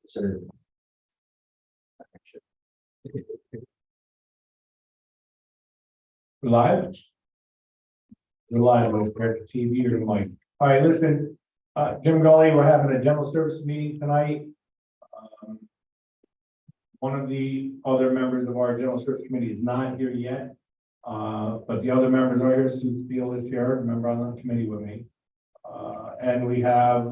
Sir. Live? We're live, whether it's the TV or the mic. All right, listen, Jim Gully, we're having a general service meeting tonight. One of the other members of our general service committee is not here yet. But the other members are here. Sue Steele is here, a member on the committee with me. And we have,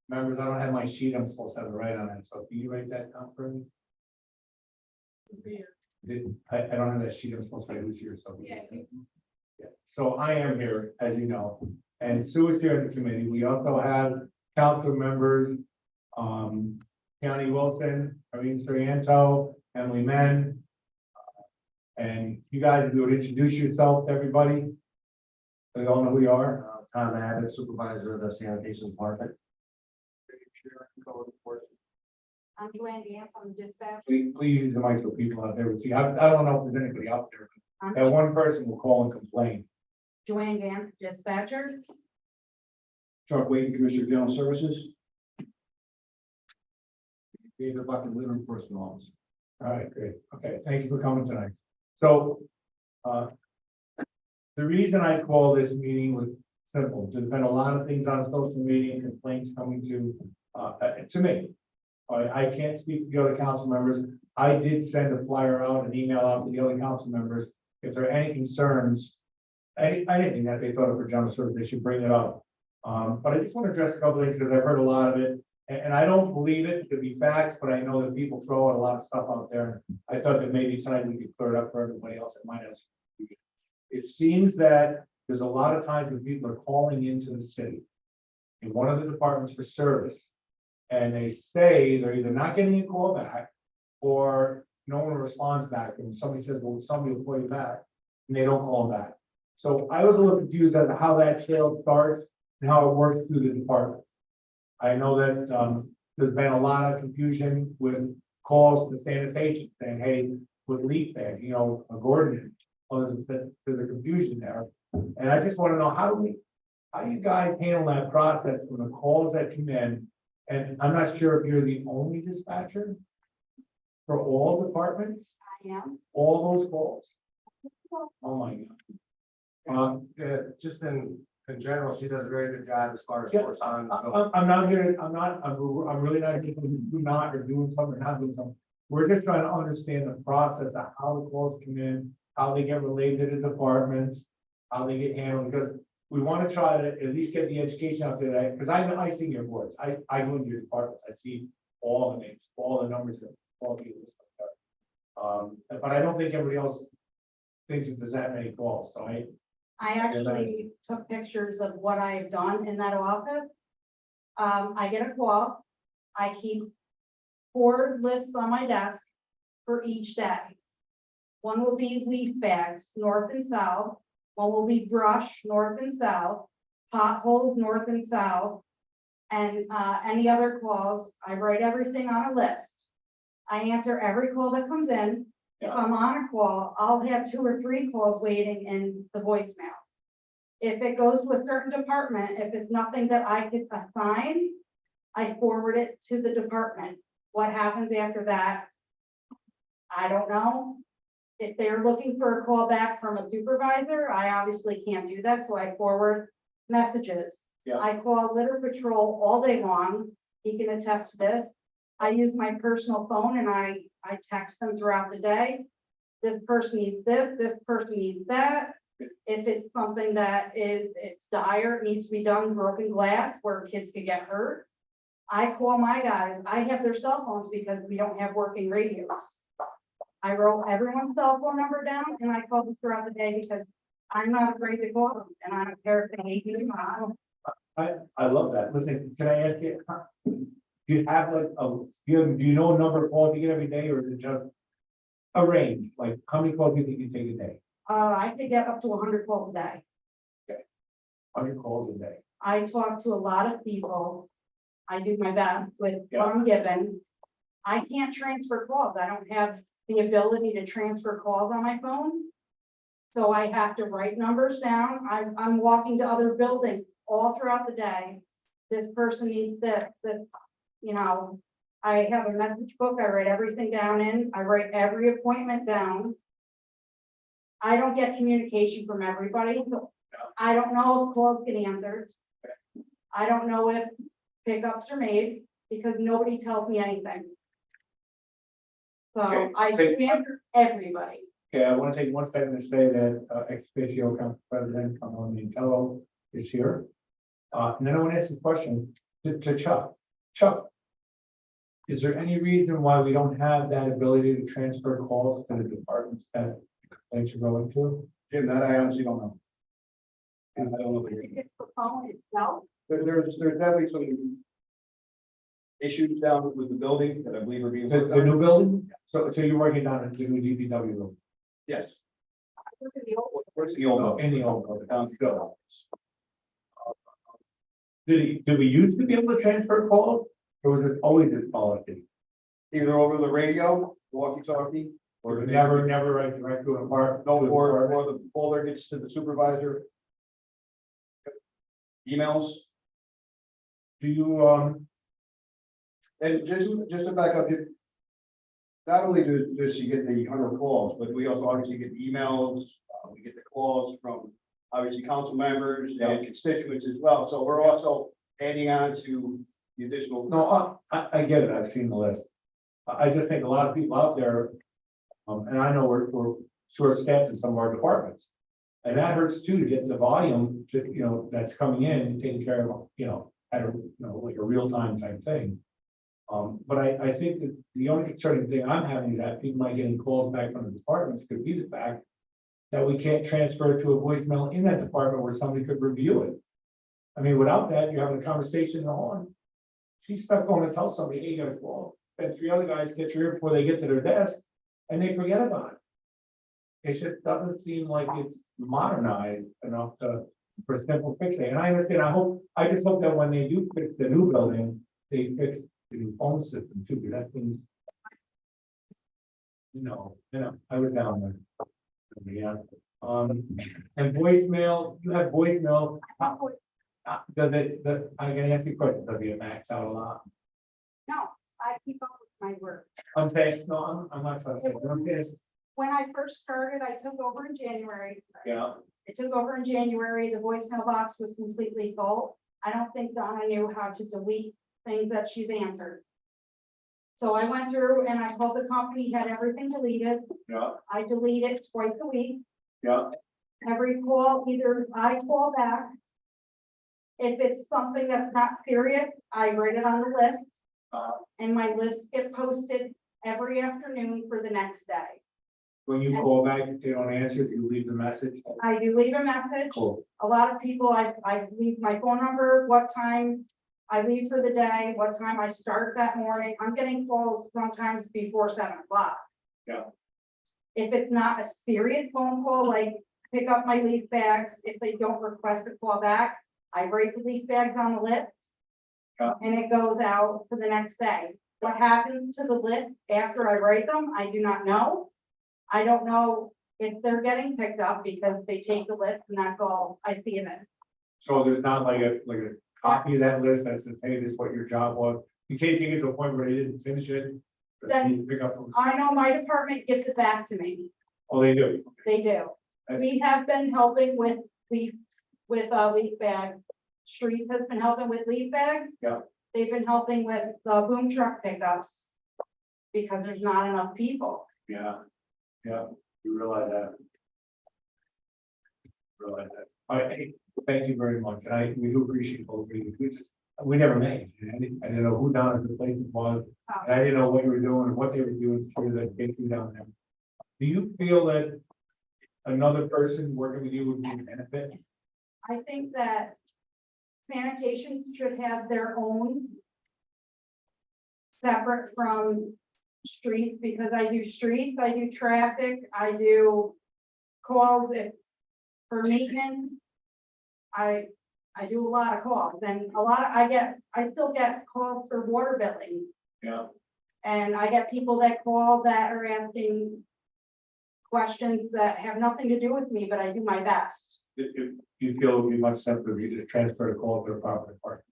members, I don't have my sheet, I'm supposed to have it right on it, so can you write that down for me? I don't have that sheet, I'm supposed to write who's here, so. Yeah. Yeah. So I am here, as you know, and Sue is here in the committee. We also have council members, County Wilson, Irene Soriento, Emily Men. And you guys, if you would introduce yourself to everybody. So they all know who you are. Tom Abbott, supervisor of the sanitation department. I'm Joanne Gant from dispatch. Please use the mic so people out there would see. I don't know if there's anybody out there. I'm That one person will call and complain. Joanne Gant, dispatcher. Chuck Wade, Commissioner of General Services. David Bucket, Litter Enforcement Officer. All right, great. Okay, thank you for coming tonight. So, the reason I call this meeting was simple. There's been a lot of things on social media and complaints coming to me. I can't speak to the other council members. I did send a flyer out, an email out to the other council members. If there are any concerns, anything that they thought of for general service, they should bring it up. But I just want to address a couple things because I've heard a lot of it. And I don't believe it to be facts, but I know that people throw out a lot of stuff out there. I thought that maybe tonight we could clear it up for everybody else that might have. It seems that there's a lot of times when people are calling into the city in one of the departments for service, and they say they're either not getting a call back or no one responds back. And somebody says, well, somebody will call you back, and they don't call back. So I was a little confused as to how that trail starts and how it works through the department. I know that there's been a lot of confusion with calls to sanitation saying, hey, with leak bag, you know, Gordon, there's a confusion there. And I just want to know how you guys handle that process from the calls that come in. And I'm not sure if you're the only dispatcher for all departments, I am. all those calls. Oh my God. Just in general, she does a very good job as far as Yeah, correspondence. I'm not here, I'm really not here to do not or doing something or not doing something. We're just trying to understand the process of how the calls come in, how they get related to departments, how they get handled, because we want to try to at least get the education out there, because I see your boards, I go into your departments, I see all the names, all the numbers, all the people, stuff there. But I don't think everybody else thinks that there's that many calls, so I actually took pictures of what I've done in that office. I get a call. I keep 4 lists on my desk for each day. One will be leaf bags, north and south. One will be brush, north and south, potholes, north and south. And any other calls, I write everything on a list. I answer every call that comes in. If I'm on a call, I'll have 2 or 3 calls waiting in the voicemail. If it goes to a certain department, if it's nothing that I could assign, I forward it to the department. What happens after that? I don't know. If they're looking for a call back from a supervisor, I obviously can't do that, so I forward messages. Yeah. I call litter patrol all day long. He can attest to this. I use my personal phone and I text them throughout the day. This person needs this person needs that. If it's something that it's dire, it needs to be done, broken glass where kids could get hurt. I call my guys. I have their cell phones because we don't have working radios. I wrote everyone's cell phone number down and I call them throughout the day because I'm not afraid to call them and I don't care if they hate me or not. I love that. Listen, can I ask you, do you have like do you know a number of calls you get every day, or is it just a range? Like how many calls do you think you take a day? I could get up to 100 calls a day. 100 calls a day. I talk to a lot of people. I do my best with Yeah. what I'm given. I can't transfer calls. I don't have the ability to transfer calls on my phone. So I have to write numbers down. I'm walking to other buildings all throughout the day. This person needs this. you know, I have a message book, I write everything down in, I write every appointment down. I don't get communication from everybody, so I don't know if calls get answered. I don't know if pickups are made, because nobody tells me anything. So Okay, I take- answer everybody. Okay, I want to take 1 second to say that ex officio Council President Carmel Mintello is here. And then I want to ask a question to Chuck. Chuck, is there any reason why we don't have that ability to transfer calls to the departments that complaints are going to? Jim, that I honestly don't know. I don't know. I think it's the phone itself. There's definitely some issues down with the building that I believe are being The, worked the on. new building? So you're working down at the new DPW building? Yes. I look at the old one. Where's the old one? In the old building. Down to go. Did we used to be able to transfer calls? Or was it always this policy? Either over the radio, walkie-talkie, Or or never right direct to an apartment? no, to an or apartment? the caller gets to the supervisor. Emails, Do you, and just to back up, not only does she get the 100 calls, but we also obviously get emails, we get the calls from obviously council members and constituents as well, so we're also adding on to the additional. no, I get it, I've seen the list. I just think a lot of people out there, and I know we're short-staffed in some of our departments. And that hurts too, to get the volume, that's coming in and taken care of, at a, like a real-time type thing. But I think that the only concerning thing I'm having is that people might getting calls back from the departments could be the fact that we can't transfer it to a voicemail in that department where somebody could review it. I mean, without that, you're having a conversation on. She's stuck going to tell somebody, hey, you got a call. And 3 other guys get you here before they get to their desk and they forget about it. It just doesn't seem like it's modernized enough for a simple fixing. And I understand, I just hope that when they do fix the new building, they fix the new phone system too, because that seems. I was down there. Yeah, and voicemail, you have voicemail. Does it, I'm gonna ask you a question, does it max out a lot? No, I keep up with my work. I'm saying, no, I'm not trying to say, I'm just, When I first started, I took over in January. yeah, I took over in January, the voicemail box was completely full. I don't think Donna knew how to delete things that she's answered. So I went through and I told the company, had everything deleted. yeah, I delete it twice a week. yeah, Every call, either I call back. If it's something that's not serious, I write it on the list. And my list get posted every afternoon for the next day. when you call back, if they don't answer, you leave the message. I do leave a message. Cool, A lot of people, I leave my phone number, what time I leave for the day, what time I start that morning. I'm getting calls sometimes before 7 o'clock. Yeah. If it's not a serious phone call, like pick up my leaf bags, if they don't request a call back, I write the leaf bags on the list. Yeah. And it goes out for the next day. What happens to the list after I write them, I do not know. I don't know if they're getting picked up because they take the list and that's all I see in it. so there's not like a copy of that list that says, hey, this is what your job was, in case you get to a point where they didn't finish it. Then- you need to pick up. I know my department gives it back to me. Oh, they do. They do. We have been helping with leaf bags. Street has been helping with leaf bags. Yeah. They've been helping with the boom truck pickups. Because there's not enough people. Yeah, yeah, you realize that. Realize that. All right, hey, thank you very much, and we do appreciate both of you. We never made, I didn't know who down at the place was, and I didn't know what you were doing, and what they were doing to that get you down there. Do you feel that another person working with you would be a benefit? I think that sanitation should have their own. Separate from streets, because I do streets, I do traffic, I do calls for maintenance. I do a lot of calls and I still get calls for water billing. Yeah. And I get people that call that are asking questions that have nothing to do with me, but I do my best. If you feel it would be much simpler, if you just transfer the call to the proper department.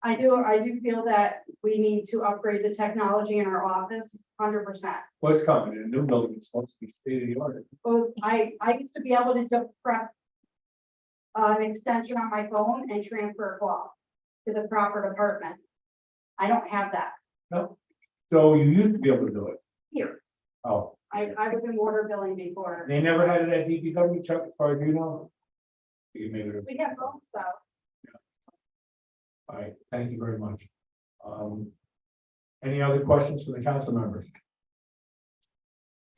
I do feel that we need to upgrade the technology in our office, 100%. What's coming? A new building is supposed to be state of the art. Both, I used to be able to just press an extension on my phone and transfer a call to the proper department. I don't have that No. So you used to be able to do it. here. Oh, I was in water billing before. they never had it at DPW, Chuck, as far as you know? You maybe, We have both, so. all right, thank you very much. Any other questions from the council members?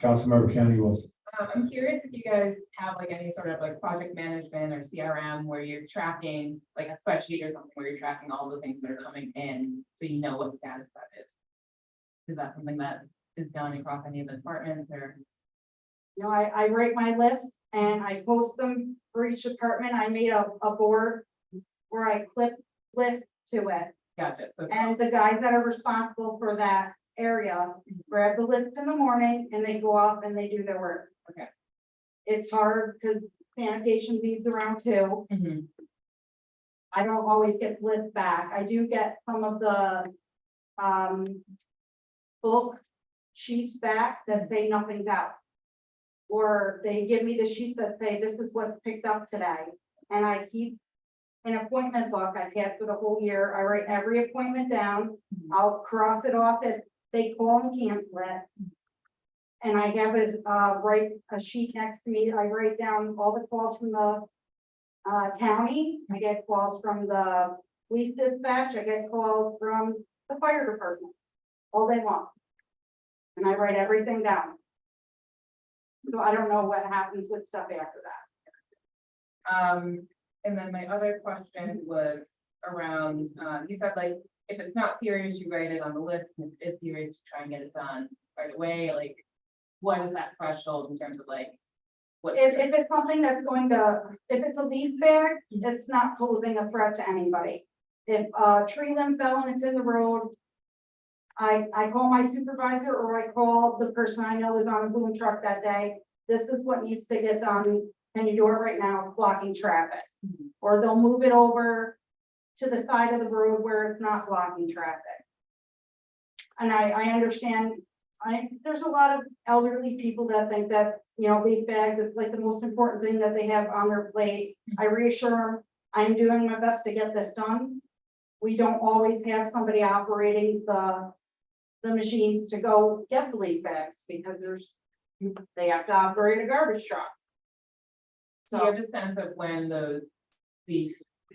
Councilmember County Wilson. I'm curious if you guys have like any sort of like project management or CRM where you're tracking, like a spreadsheet or something where you're tracking all the things that are coming in, so you know what status that is. Is that something that is done across any of the departments or? You know, I write my list and I post them for each department. I made a board where I clip lists to it. Gotcha. So And the guys that are responsible for that area grab the list in the morning and they go off and they do their work. Okay. It's hard because sanitation leaves around too. Mhm. I don't always get the list back. I do get some of the bulk sheets back that say nothing's out. Or they give me the sheets that say this is what's picked up today. And I keep an appointment book I've had for the whole year. I write every appointment down. I'll cross it off if they call and cancel it. And I have it, write a sheet next to me. I write down all the calls from the county. I get calls from the police dispatch. I get calls from the fire department all day long. And I write everything down. So I don't know what happens with stuff after that. And then my other question was around, you said like, if it's not serious, you write it on the list, and if it's serious, you try and get it done right away, like, what is that threshold in terms of like? What? If it's something that's going to, if it's a leaf bag, it's not posing a threat to anybody. If a tree limb fell and it's in the road, I call my supervisor or I call the person I know is on a boom truck that day. This is what needs to get done. Can you do it right now? It's blocking traffic. Or they'll move it over to the side of the road where it's not blocking traffic. And I understand, there's a lot of elderly people that think that, you know, leaf bags, it's like the most important thing that they have on their plate. I reassure them, I'm doing my best to get this done. We don't always have somebody operating the machines to go get the leaf bags because they have to operate a garbage truck. So you So have a sense of when those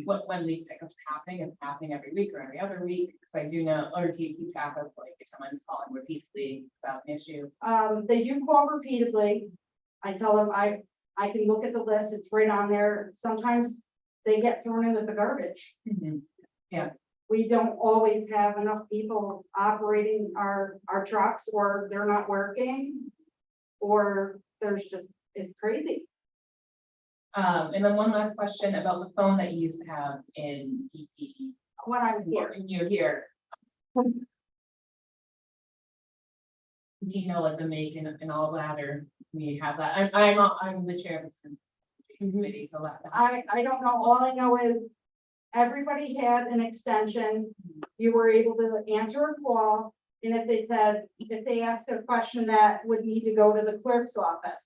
when leaf pickups happening, it's happening every week or every other week, because I do know, or do you keep track of like if someone's calling repeatedly about an issue? they do call repeatedly. I tell them I can look at the list, it's right on there. Sometimes they get thrown in with the garbage. We don't always have enough people operating our trucks, or they're not working. Or there's just, it's crazy. And then one last question about the phone that you used to have in DP, When I was here, or you're here. Do you know like the make and all that, or we have that? I'm the chair of the committee, so that. I don't know. All I know is everybody had an extension. You were able to answer a call. And if they asked a question that would need to go to the clerk's office.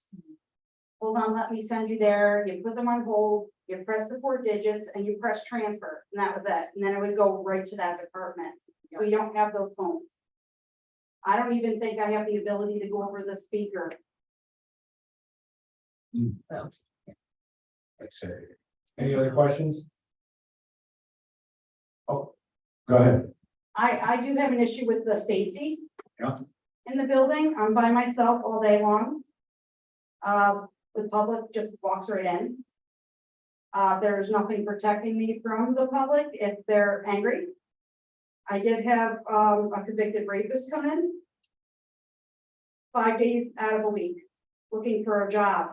Hold on, let me send you there. You put them on hold, you press the 4 digits and you press transfer, and that was it. And then it would go right to that department. We don't have those phones. I don't even think I have the ability to go over the speaker. So, Let's see. Any other questions? Oh, go ahead. I do have an issue with the safety. Yeah. In the building, I'm by myself all day long. The public just walks right in. There's nothing protecting me from the public if they're angry. I did have, a convicted rapist come in 5 days out of a week, looking for a job,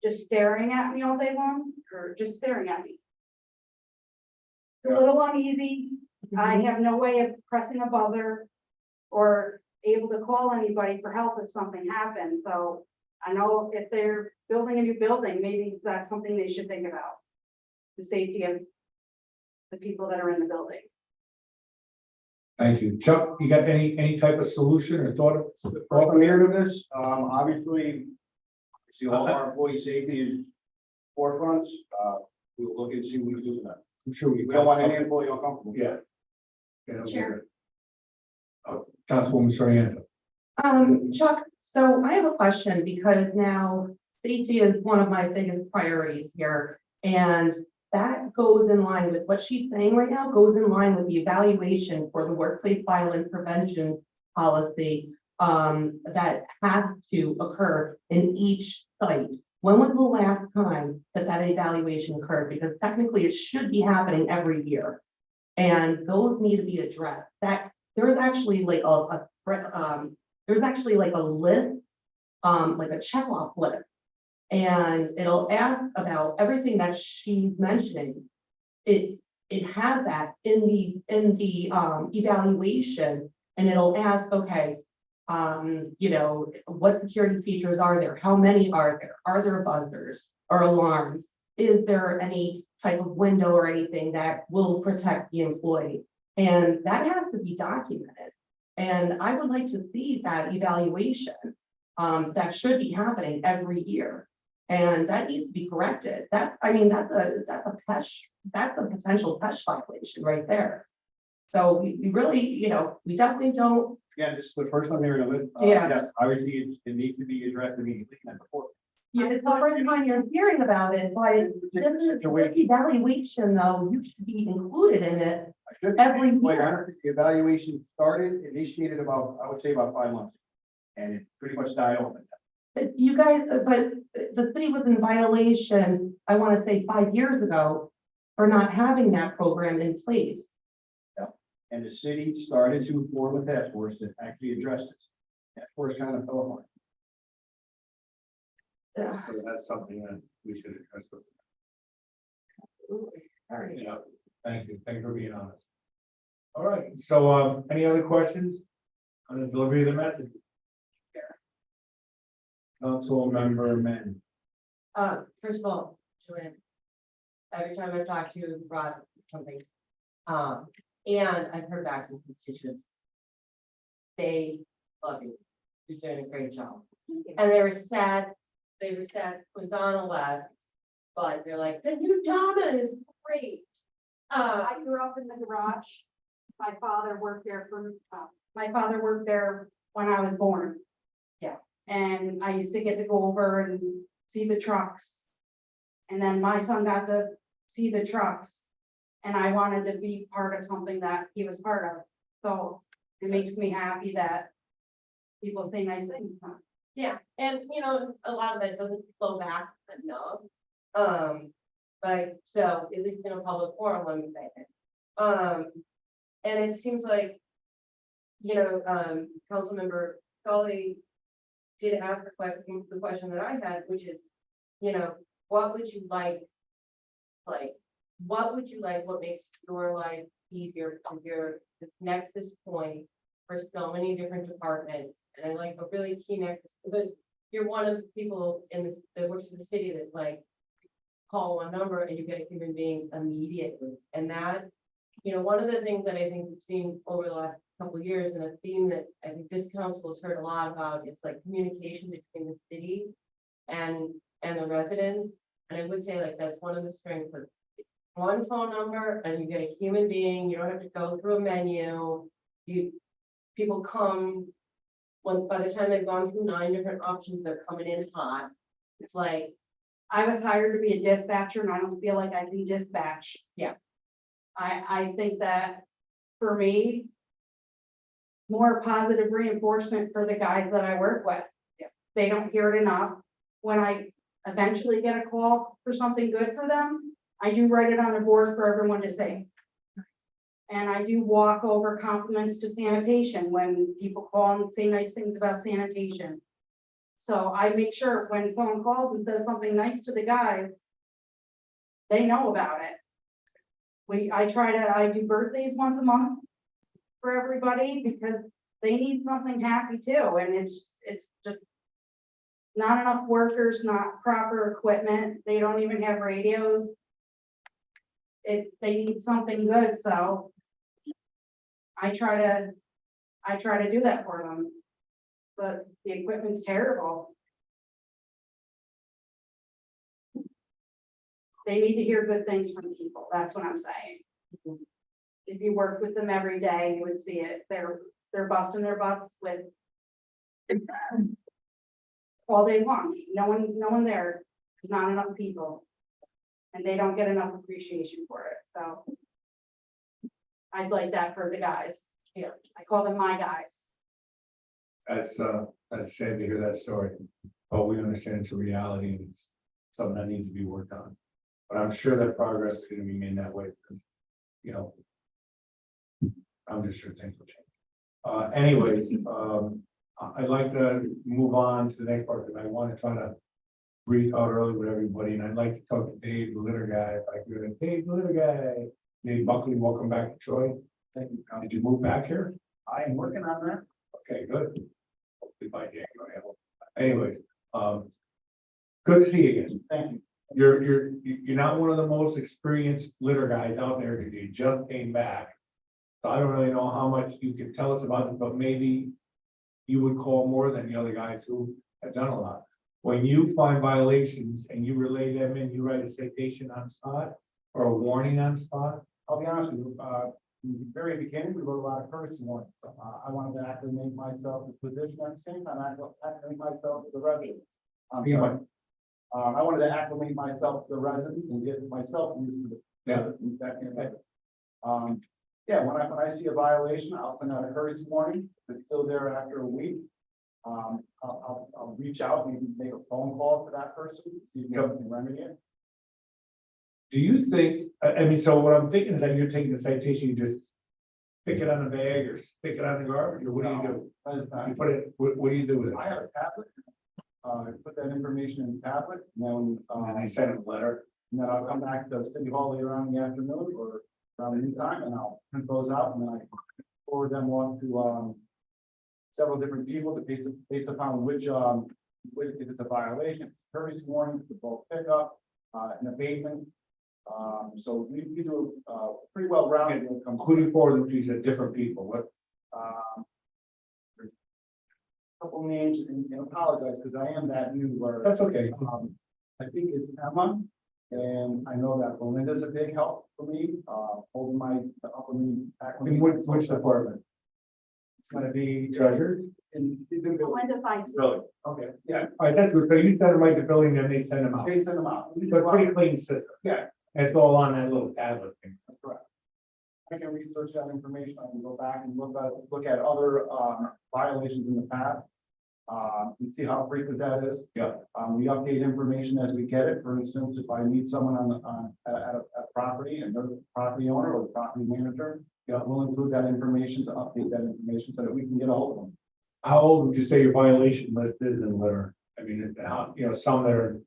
just staring at me all day long, or just staring at me. It's a little uneasy. I have no way of pressing a buzzer or able to call anybody for help if something happens. So I know if they're building a new building, maybe that's something they should think about. The safety of the people that are in the building. Thank you. Chuck, you got any type of solution or thought? First I'm hearing of this, obviously, see all of our employee safety is forefront, we'll look and see what we can do with that. I'm sure We don't want any employee uncomfortable. Yeah. Yeah, that'll be Chair. good. Councilwoman Soriano. Chuck, so I have a question because now safety is one of my biggest priorities here. And that goes in line with what she's saying right now, goes in line with the evaluation for the workplace violence prevention policy that has to occur in each site. When was the last time that that evaluation occurred? Because technically it should be happening every year. And those need to be addressed. That there's actually like there's actually like a list, like a check-off list. And it'll ask about everything that she's mentioning. It has that in the evaluation, and it'll ask, okay, you know, what security features are there? How many are there? Are there buzzers or alarms? Is there any type of window or anything that will protect the employee? And that has to be documented. And I would like to see that evaluation that should be happening every year. And that needs to be corrected. That's a potential PESH violation right there. So we really, you know, we definitely don't. Again, this is the first I'm hearing of it. Yeah. Yes, obviously, it needs to be addressed immediately and before. Yeah, it's the first time you're hearing about it, but this evaluation though, you should be included in it. I should, Every quite year. honestly, the evaluation started, initiated about, I would say about 5 months. And it pretty much died off. But you guys, but the city was in violation, I want to say 5 years ago, for not having that program in place. And the city started to form a task force that actually addressed it. Task force kind of fell apart. Yeah. So that's something that we should address. All right. Yeah, thank you. Thank you for being honest. All right, so any other questions on the delivery of the message? Council member Men. First of all, Joanne, every time I've talked to you, you've brought something. And I've heard back from constituents. They love you. You're doing a great job. And they were sad when Donna left, but they're like, the new Donna is great. I grew up in the garage. My father worked there when I was born. Yeah. And I used to get to go over and see the trucks. And then my son got to see the trucks. And I wanted to be part of something that he was part of. So it makes me happy that people say nice things. Yeah, and you know, a lot of that doesn't flow back enough. But so at least in a public forum, let me say it. And it seems like, you know, Councilmember Scully did ask the question that I had, which is, you know, what would you like, what makes your life easier from your, this nexus point for so many different departments? And I like a really key nexus, because you're one of the people in this, that works in the city that like call one number and you get a human being immediately. And that, you know, one of the things that I think we've seen over the last couple of years, and a theme that I think this council has heard a lot about, it's like communication between the city and the residents. And I would say like that's one of the strengths of one phone number and you get a human being. You don't have to go through a menu. People come when, by the time they've gone through 9 different options, they're coming in hot. It's like, I was hired to be a dispatcher and I don't feel like I can dispatch. Yeah. I think that for me, more positive reinforcement for the guys that I work with. Yeah. They don't hear it enough. When I eventually get a call for something good for them, I do write it on a board for everyone to say. And I do walk over compliments to sanitation when people call and say nice things about sanitation. So I make sure when someone calls and says something nice to the guys, they know about it. I do birthdays once a month for everybody because they need something happy too. And it's just not enough workers, not proper equipment. They don't even have radios. They need something good, so I try to do that for them. But the equipment's terrible. They need to hear good things from people, that's what I'm saying. If you work with them every day, you would see it, they're busting their butts with all day long, no one there, there's not enough people. And they don't get enough appreciation for it, so. I'd like that for the guys, here, I call them my guys. That's sad to hear that story, but we understand it's a reality and it's something that needs to be worked on. But I'm sure that progress is gonna be made that way, because, you know, I'm just sure things will change. Anyways, I'd like to move on to the next part, because I want to try to brief out early with everybody, and I'd like to talk to Dave, the litter guy, if I could. Dave, the litter guy. Dave Buckley, welcome back to Troy. Thank you. Did you move back here? I am working on that. Okay, good. Hopefully by January. Anyways, good to see you again. Thank you. You're not one of the most experienced litter guys out there, because you just came back. So I don't really know how much you can tell us about it, but maybe you would call more than the other guys who have done a lot. When you find violations and you relay them in, you write a citation on spot or a warning on spot? I'll be honest with you, in the very beginning, we wrote a lot of courtesy warnings. I wanted to acclimate myself to the position at the same time, acclimate myself to the residents. Yeah. I wanted to acclimate myself to the residents and get myself used to Yeah. that kind of thing. Yeah, when I see a violation, I'll send out a courtesy warning. If it's still there after a week, I'll reach out, maybe make a phone call to that person, see if we can remedy it. Do you think, I mean, so what I'm thinking is that you're taking the citation, you just pick it on the bag or stick it on the garbage, or what do you do? That is not- You put it, what do you do with it? I have a tablet. I put that information in the tablet, and And I send them a letter. then I'll come back to City Hall later on in the afternoon or around noon time, and I'll print those out, and then I forward them on to several different people based upon which if it's a violation, courtesy warning, the bulk pickup, an abatement. So we do pretty well rounded when it comes to Who do you forward them to? You said different people, what? there's a couple names, and apologize because I am that new where. That's okay. I think it's Emma, and I know that Belinda's a big help for me, holding my, helping me. In which department? It's gonna be Treasurer? in. Belinda finds. Really? Okay, Yeah, all right, that's good. So you send them right to billing, then they send them out. they send them out. So it's a pretty clean system. Yeah. And it's all on that little tablet thing. That's correct. I can research that information, I can go back and look at other, violations in the past. And see how frequent that is. Yeah. We update information as we get it, for instance, if I meet someone at a property and they're the property owner or the property manager. Yeah, we'll include that information to update that information so that we can get a hold of them. How old would you say your violation list is in litter? I mean, how, you know, some that are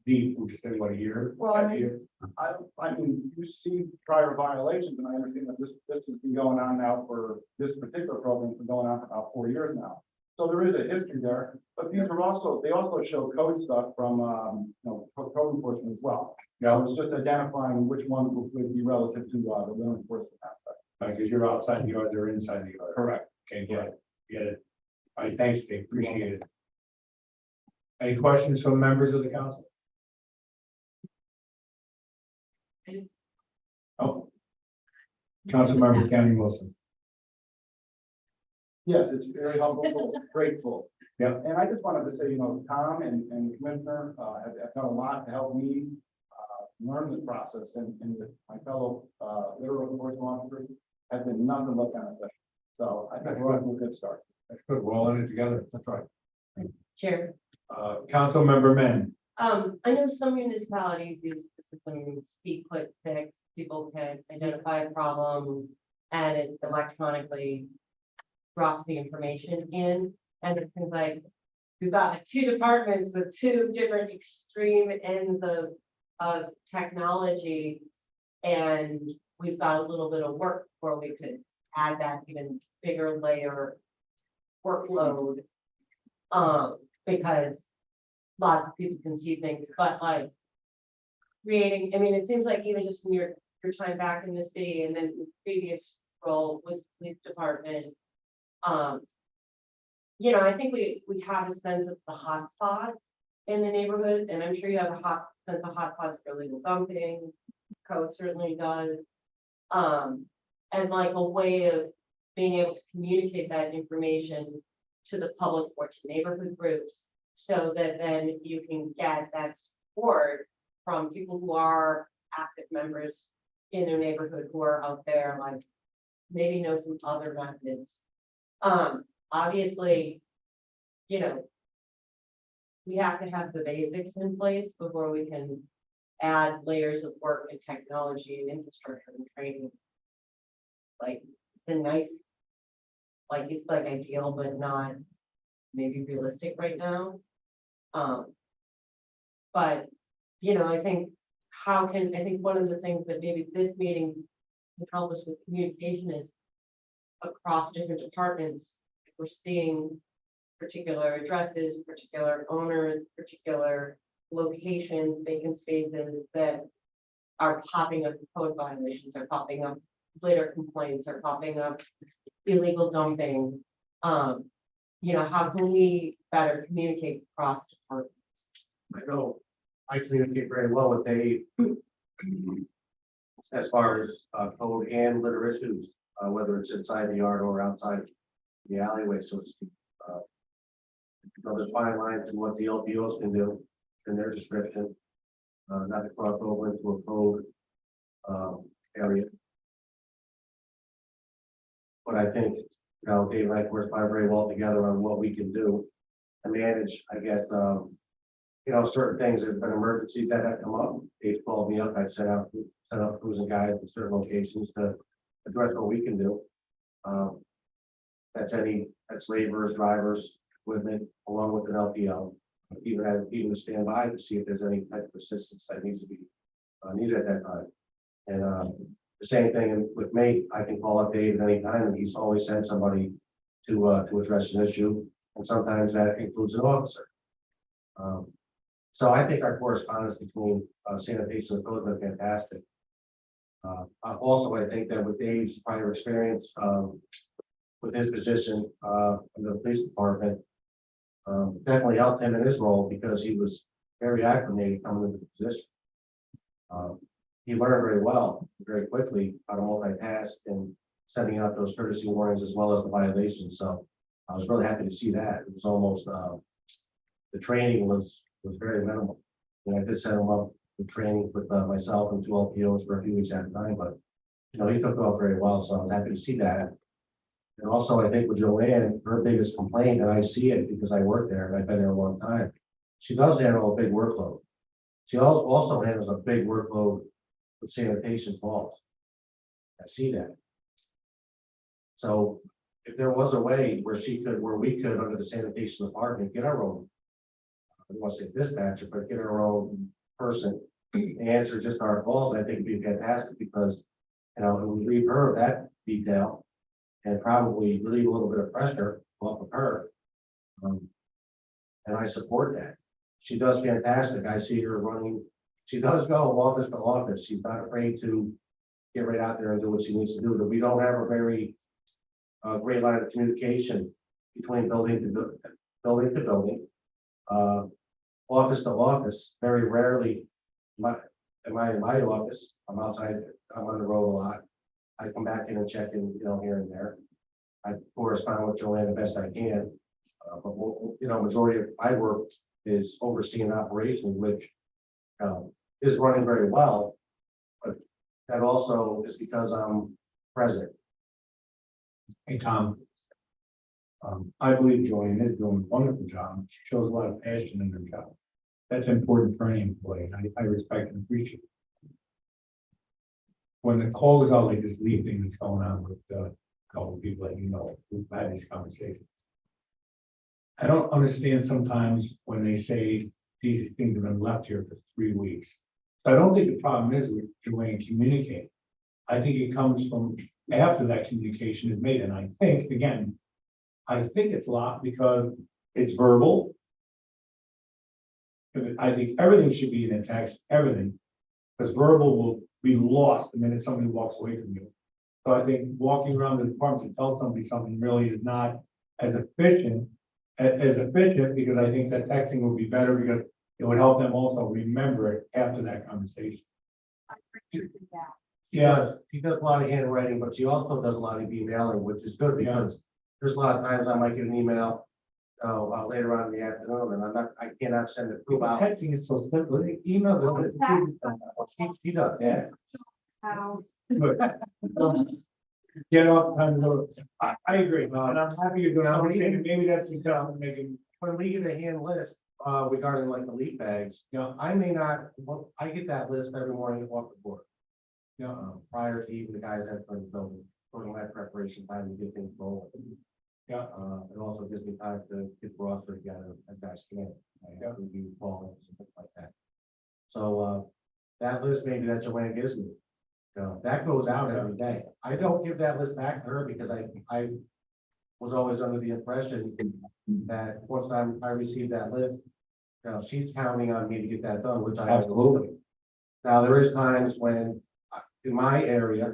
deep, would you say what, a year? Well, I A mean- year? I mean, you see prior violations, and I understand that this has been going on now for, this particular program's been going on for about 4 years now. So there is a history there, but these are also, they also show code stuff from, code enforcement as well. Yeah, It's just identifying which one would be relative to, the law enforcement aspect. because you're outside the yard, they're inside the yard. Correct. Okay, get it. All right, thanks, Dave, appreciate it. Any questions from members of the council? Oh. Councilmember County Wilson. Yes, it's very humble, grateful. Yeah. And I just wanted to say, Tom and the commissioner, have done a lot to help me, learn this process, and my fellow, litter enforcement officers have been nothing but beneficial. So I think we're off to a good start. That's good, we're all in it together, that's right. Chair. Councilmember Men. I know some municipalities use the system, speak, click, fix, people can identify a problem and it electronically drops the information in, and it seems like we've got like 2 departments with 2 different extreme ends of technology. And we've got a little bit of work where we could add that even bigger layer workload. Because lots of people can see things, but like creating, I mean, it seems like even just in your time back in the city and then previous role with the police department. You know, I think we have a sense of the hotspots in the neighborhood, and I'm sure you have a sense of hotspots for illegal dumping. Code certainly does. And like a way of being able to communicate that information to the public or to neighborhood groups, so that then you can get that support from people who are active members in their neighborhood, who are out there, like maybe know some other methods. Obviously, you know, we have to have the basics in place before we can add layers of work and technology and infrastructure and training. Like the nice, like it's like ideal, but not maybe realistic right now. But, you know, I think I think one of the things that maybe this meeting can help us with communication is across different departments, if we're seeing particular addresses, particular owners, particular locations, vacant spaces that are popping up code violations, are popping up litter complaints, are popping up illegal dumping. You know, how can we better communicate across departments? I know, I communicate very well with Dave. As far as code and litter issues, whether it's inside the yard or outside the alleyway, so to speak. There's fine lines to what the LPOs can do in their description, not to cross over into a code area. But I think, you know, Dave and I correspond very well together on what we can do to manage, I guess, you know, certain things, there's been emergencies that have come up. Dave called me up, I've set up crews and guides in certain locations to address what we can do. That's laborers, drivers, equipment, along with an LPO. Even to stand by to see if there's any type of assistance that needs to be needed at that time. And the same thing with me, I can call up Dave at any time, and he's always sent somebody to address an issue, and sometimes that includes an officer. So I think our correspondence between sanitation and code has been fantastic. Also, I think that with Dave's prior experience with his position in the police department, definitely helped him in his role because he was very acclimated coming into the position. He learned very well, very quickly how to multitask and sending out those courtesy warnings as well as the violations. So I was really happy to see that. It was almost the training was very minimal. And I did set him up with training with myself and 2 LPOs for a few weeks at a time, but you know, he took it off very well. So I was happy to see that. And also, I think with Joanne, her biggest complaint, and I see it because I work there and I've been there a long time, she does handle a big workload. She also handles a big workload with sanitation calls. I see that. So if there was a way where we could, under the sanitation department, get our own, I don't want to say dispatcher, but get our own person to answer just our calls, I think it'd be fantastic because, you know, it would relieve her of that detail and probably relieve a little bit of pressure off of her. And I support that. She does fantastic. I see her running. She does go office to office. She's not afraid to get right out there and do what she needs to do. But we don't have a very great line of communication between building to building, office to office. Very rarely, in my office, I'm outside. I'm on the road a lot. I come back in and check in, you know, here and there. I correspond with Joanne the best I can. But you know, majority of my work is overseeing operations, which is running very well. But that also is because I'm present. Hey, Tom. I believe Joanne is doing a wonderful job. She shows a lot of passion in her job. That's important for any employee. I respect and appreciate it. When the call is out like this leaf thing that's going on with a couple of people that you know, who've had these conversations. I don't understand sometimes when they say these things have been left here for 3 weeks. So I don't think the problem is with Joanne communicating. I think it comes from after that communication is made. And I think, again, I think it's locked because it's verbal. I think everything should be in a text, everything. Because verbal will be lost the minute somebody walks away from you. So I think walking around the departments and tell somebody something really is not as efficient, because I think that texting would be better because it would help them also remember it after that conversation. She does a lot of handwriting, but she also does a lot of emailing, which is good because there's a lot of times I might get an email later on in the afternoon and I cannot send it through out. Texting is so simple, email. She does. Yeah. Sounds. Good. Get off time to go. I agree, and I'm happy you're doing, I'm saying maybe that's the job of making, When we get a hand list, regarding like the leaf bags, I may not, well, I get that list every morning off the board. Prior to even the guys that are in the building, during my preparation time to get things rolling. Yeah. It also gives me time to get the roster together, as guys can, I have to review calls and things like that. So, that list maybe that Joanne gives me, that goes out every day. I don't give that list back to her because I was always under the impression that once I received that list, she's counting on me to get that done, which I Absolutely. Now, there is times when, in my area,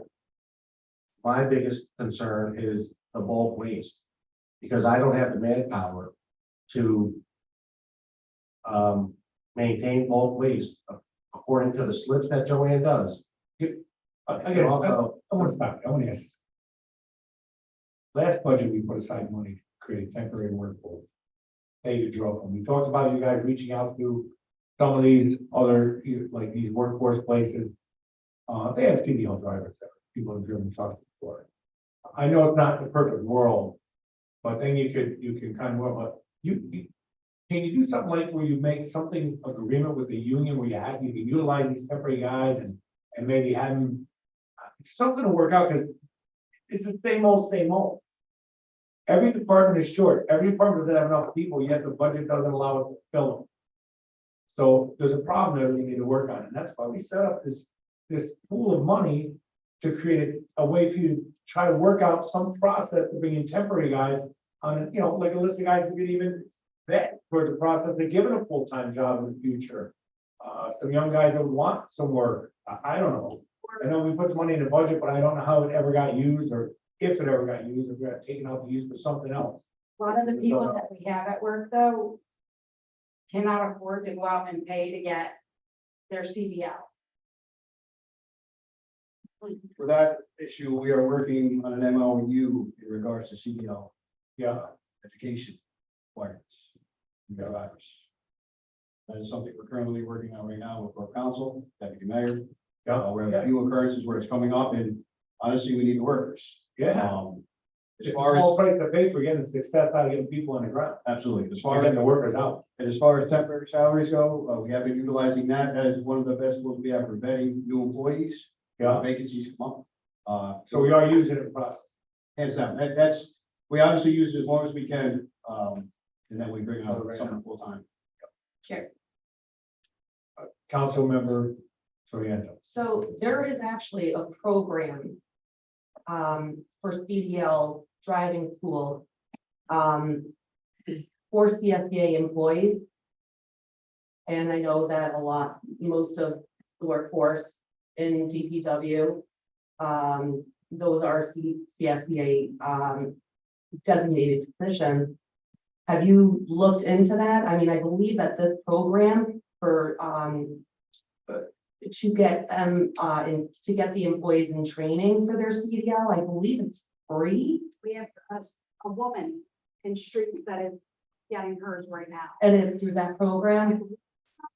my biggest concern is the bulk waste, because I don't have the manpower to maintain bulk waste according to the slips that Joanne does. I guess, I want to stop, I want to ask you. Last budget, we put aside money to create temporary workforce. David drove, and we talked about you guys reaching out to some of these other, like these workforce places. They have CDL drivers there, people have driven trucks before. I know it's not the perfect world, but then you can kind of, but can you do something like where you make something agreement with the union where you can utilize these temporary guys and maybe have them something to work out, because it's the same old. Every department is short, every department doesn't have enough people, yet the budget doesn't allow it to fill them. So there's a problem there we need to work on, and that's why we set up this pool of money to create a way for you to try to work out some process to bring in temporary guys on, like a list of guys who could even vet towards the process of giving a full-time job in the future. Some young guys that would want some work, I don't know. I know we put the money in the budget, but I don't know how it ever got used, or if it ever got used, or got taken out to use for something else. A lot of the people that we have at work, though, cannot afford to go out and pay to get their CDL. For that issue, we are working on an MOU in regards to CDL Yeah, education requirements. Drivers. That is something we're currently working on right now with our council, deputy mayor. yeah, We have a few occurrences where it's coming up, and honestly, we need the workers. yeah. As It's a far small as, price to pay for getting the success out of getting people on the ground, absolutely, as or far getting the workers out. and as far as temporary salaries go, we have been utilizing that. That is one of the best ones we have for vetting new employees. Yeah, Vacancies come up. so we are using it in process. Hands down, we obviously use it as long as we can, and then we bring out someone full time. Council member Soriano. So there is actually a program for CDL driving school for CSEA employees. And I know that most of the workforce in DPW, those are CSEA designated positions. Have you looked into that? I mean, I believe that this program for to get them to get the employees in training for their CDL, I believe it's free. We have a woman in streets that is getting hers right now. And it's through that program.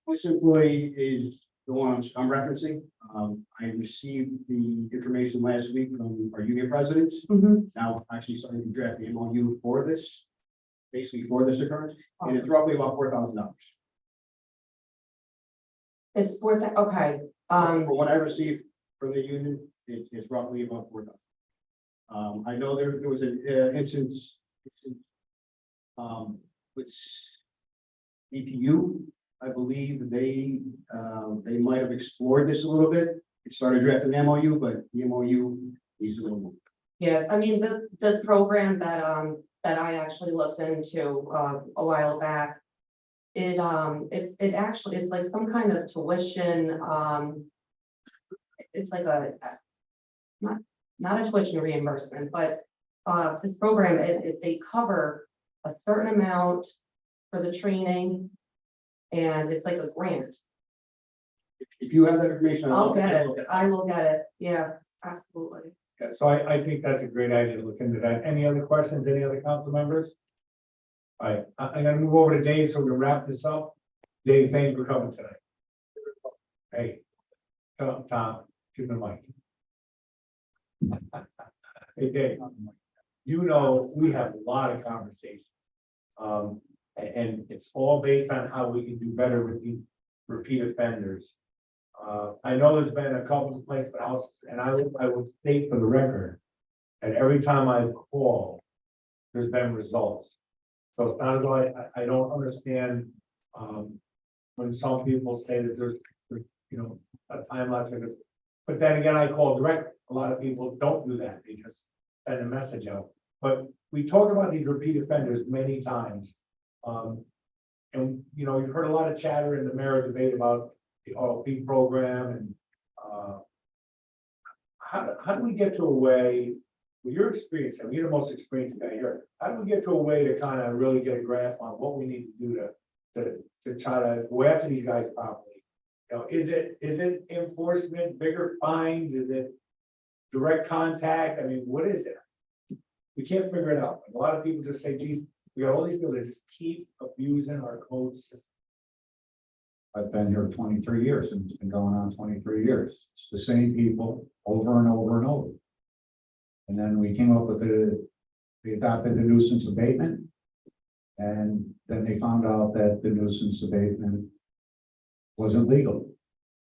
This employee is the one I'm referencing. I received the information last week from our union presidents. Mhm. Now actually starting to draft the MOU for this, basically for this occurrence, and it's roughly about $4,000. It's for that, okay. From what I received from the union, it's roughly about $4,000. I know there was an instance with EPU. I believe they might have explored this a little bit. It started drafting the MOU, but the MOU needs a little more. Yeah, I mean, this program that I actually looked into a while back. It actually, it's like some kind of tuition, it's like not a tuition reimbursement, but this program, they cover a certain amount for the training. And it's like a grant. If you have that information. I'll get it. look at I will get it. Yeah, absolutely. Yeah, so I think that's a great idea to look into that. Any other questions, any other council members? All right, I'm gonna move over to Dave so we can wrap this up. Dave, thank you for coming tonight. Hey, Tom, give me the mic. Hey, Dave, you know, we have a lot of conversations. And it's all based on how we can do better with these repeat offenders. I know there's been a couple of complaints, but I will state for the record that every time I call, there's been results. So it's not as though I don't understand, when some people say that there's, you know, a time lapse. But then again, I call direct. A lot of people don't do that. They just send a message out. But we talk about these repeat offenders many times. And, you know, you've heard a lot of chatter in the mayor debate about the RLP program and, how do we get to a way, with your experience, and you're the most experienced guy here, how do we get to a way to kind of really get a grasp on what we need to do to try to go after these guys properly? You know, is it enforcement, bigger fines? Is it direct contact? I mean, what is it? We can't figure it out. A lot of people just say, geez, we got all these people that just keep abusing our code system. I've been here 23 years and it's been going on 23 years. It's the same people over and over and over. And then we came up with they adopted the nuisance abatement. And then they found out that the nuisance abatement wasn't legal.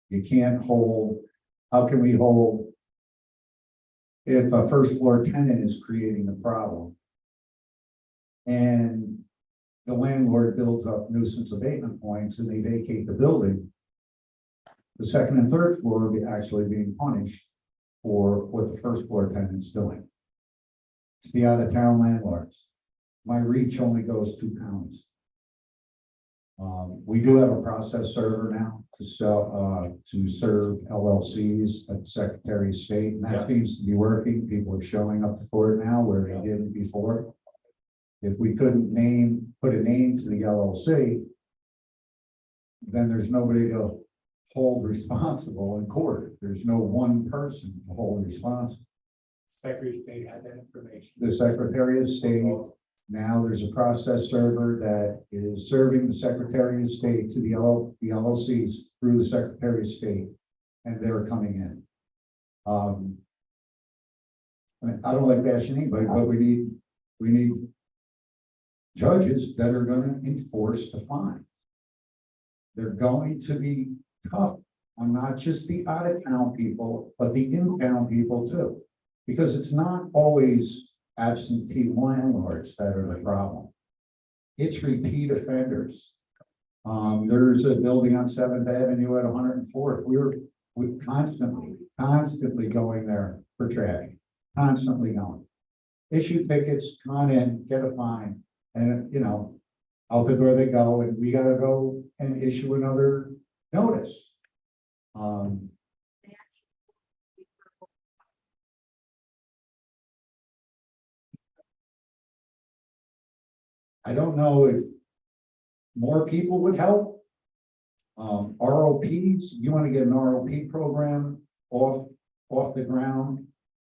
You can't hold, how can we hold if a first floor tenant is creating a problem? And the landlord builds up nuisance abatement points and they vacate the building. The second and third floor will be actually being punished for what the first floor tenant's doing. It's the out of town landlords. My reach only goes 2 counties. We do have a process server now to sell, to serve LLCs at the Secretary of State, and that seems to be working. People are showing up to court now where they didn't before. If we couldn't put a name to the LLC, then there's nobody to hold responsible in court. There's no one person to hold responsible. Secretary of State had that information. The Secretary of State, now there's a process server that is serving the Secretary of State to the LLCs through the Secretary of State, and they're coming in. I mean, I don't like bashing anybody, but we need judges that are going to enforce the fine. They're going to be tough on not just the out of town people, but the in town people too. Because it's not always absentee landlords that are the problem. It's repeat offenders. There's a building on 7th Avenue at 104th. We're constantly going there for traffic, constantly going. Issue tickets, come on in, get a fine. And, you know, out the door they go, and we gotta go and issue another notice. I don't know if more people would help. ROPs, you want to get an ROP program off the ground.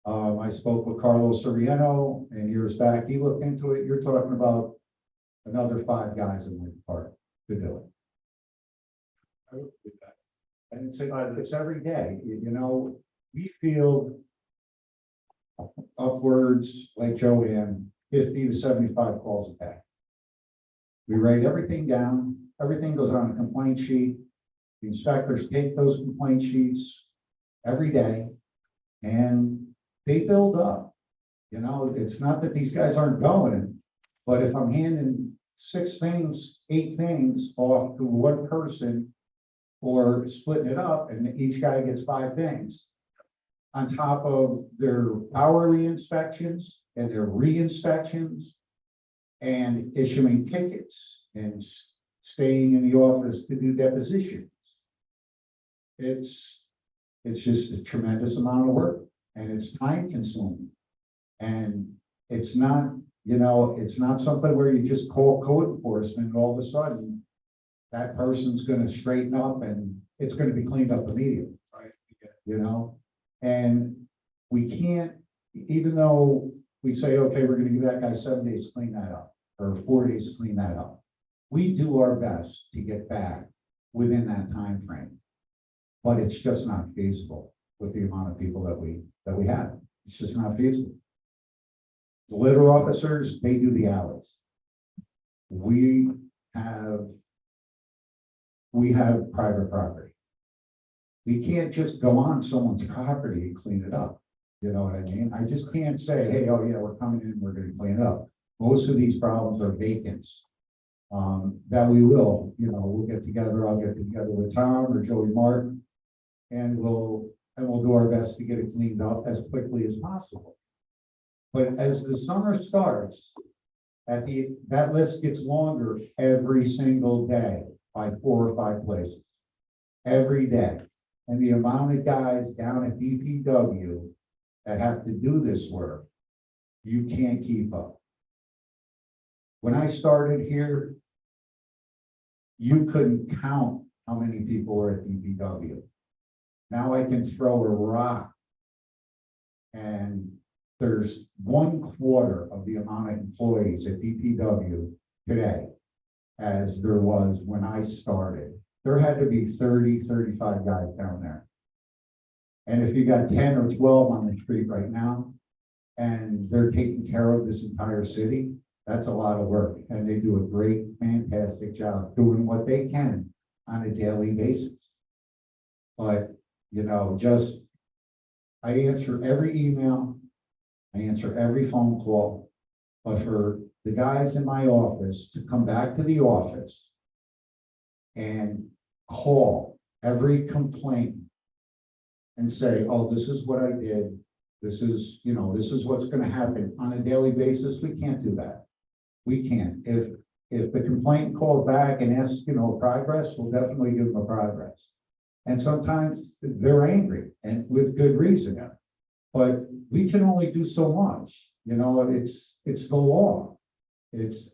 I spoke with Carlos Soriano, and years back, he looked into it. You're talking about another 5 guys in my department to do it. I would do that. And it's every day, you know, we field upwards, like Joanne, 50 to 75 calls a day. We write everything down, everything goes on a complaint sheet. The inspectors take those complaint sheets every day and they build up. You know, it's not that these guys aren't going, but if I'm handing 6 things, 8 things off to one person or splitting it up and each guy gets 5 things on top of their hourly inspections and their re-inspections and issuing tickets and staying in the office to do depositions. It's just a tremendous amount of work. and it's time consuming. And it's not, you know, it's not something where you just call code enforcement and all of a sudden that person's gonna straighten up and it's gonna be cleaned up immediately. Right. You know, and we can't, even though we say, okay, we're gonna give that guy 7 days to clean that up, or 4 days to clean that up. We do our best to get back within that time frame, but it's just not feasible with the amount of people that we have. It's just not feasible. The litter officers, they do the alleys. We have private property. We can't just go on someone's property and clean it up. You know what I mean? I just can't say, hey, oh yeah, we're coming in, we're gonna clean it up. Most of these problems are vacants. That we will, you know, we'll get together, I'll get together with Tom or Joey Martin. And we'll do our best to get it cleaned up as quickly as possible. But as the summer starts, that list gets longer every single day by 4 or 5 places. Every day. And the amount of guys down at DPW that have to do this work, you can't keep up. When I started here, you couldn't count how many people were at DPW. Now I can throw a rock and there's 1/4 of the amount of employees at DPW today as there was when I started. There had to be 30, 35 guys down there. And if you got 10 or 12 on the street right now, and they're taking care of this entire city, that's a lot of work. And they do a great, fantastic job doing what they can on a daily basis. But, you know, I answer every email, I answer every phone call, but for the guys in my office to come back to the office and call every complaint and say, oh, this is what I did. This is, you know, this is what's going to happen on a daily basis. We can't do that. We can't. If the complaint calls back and asks, you know, progress, we'll definitely give them a progress. And sometimes they're angry and with good reason. But we can only do so much. You know, it's the law.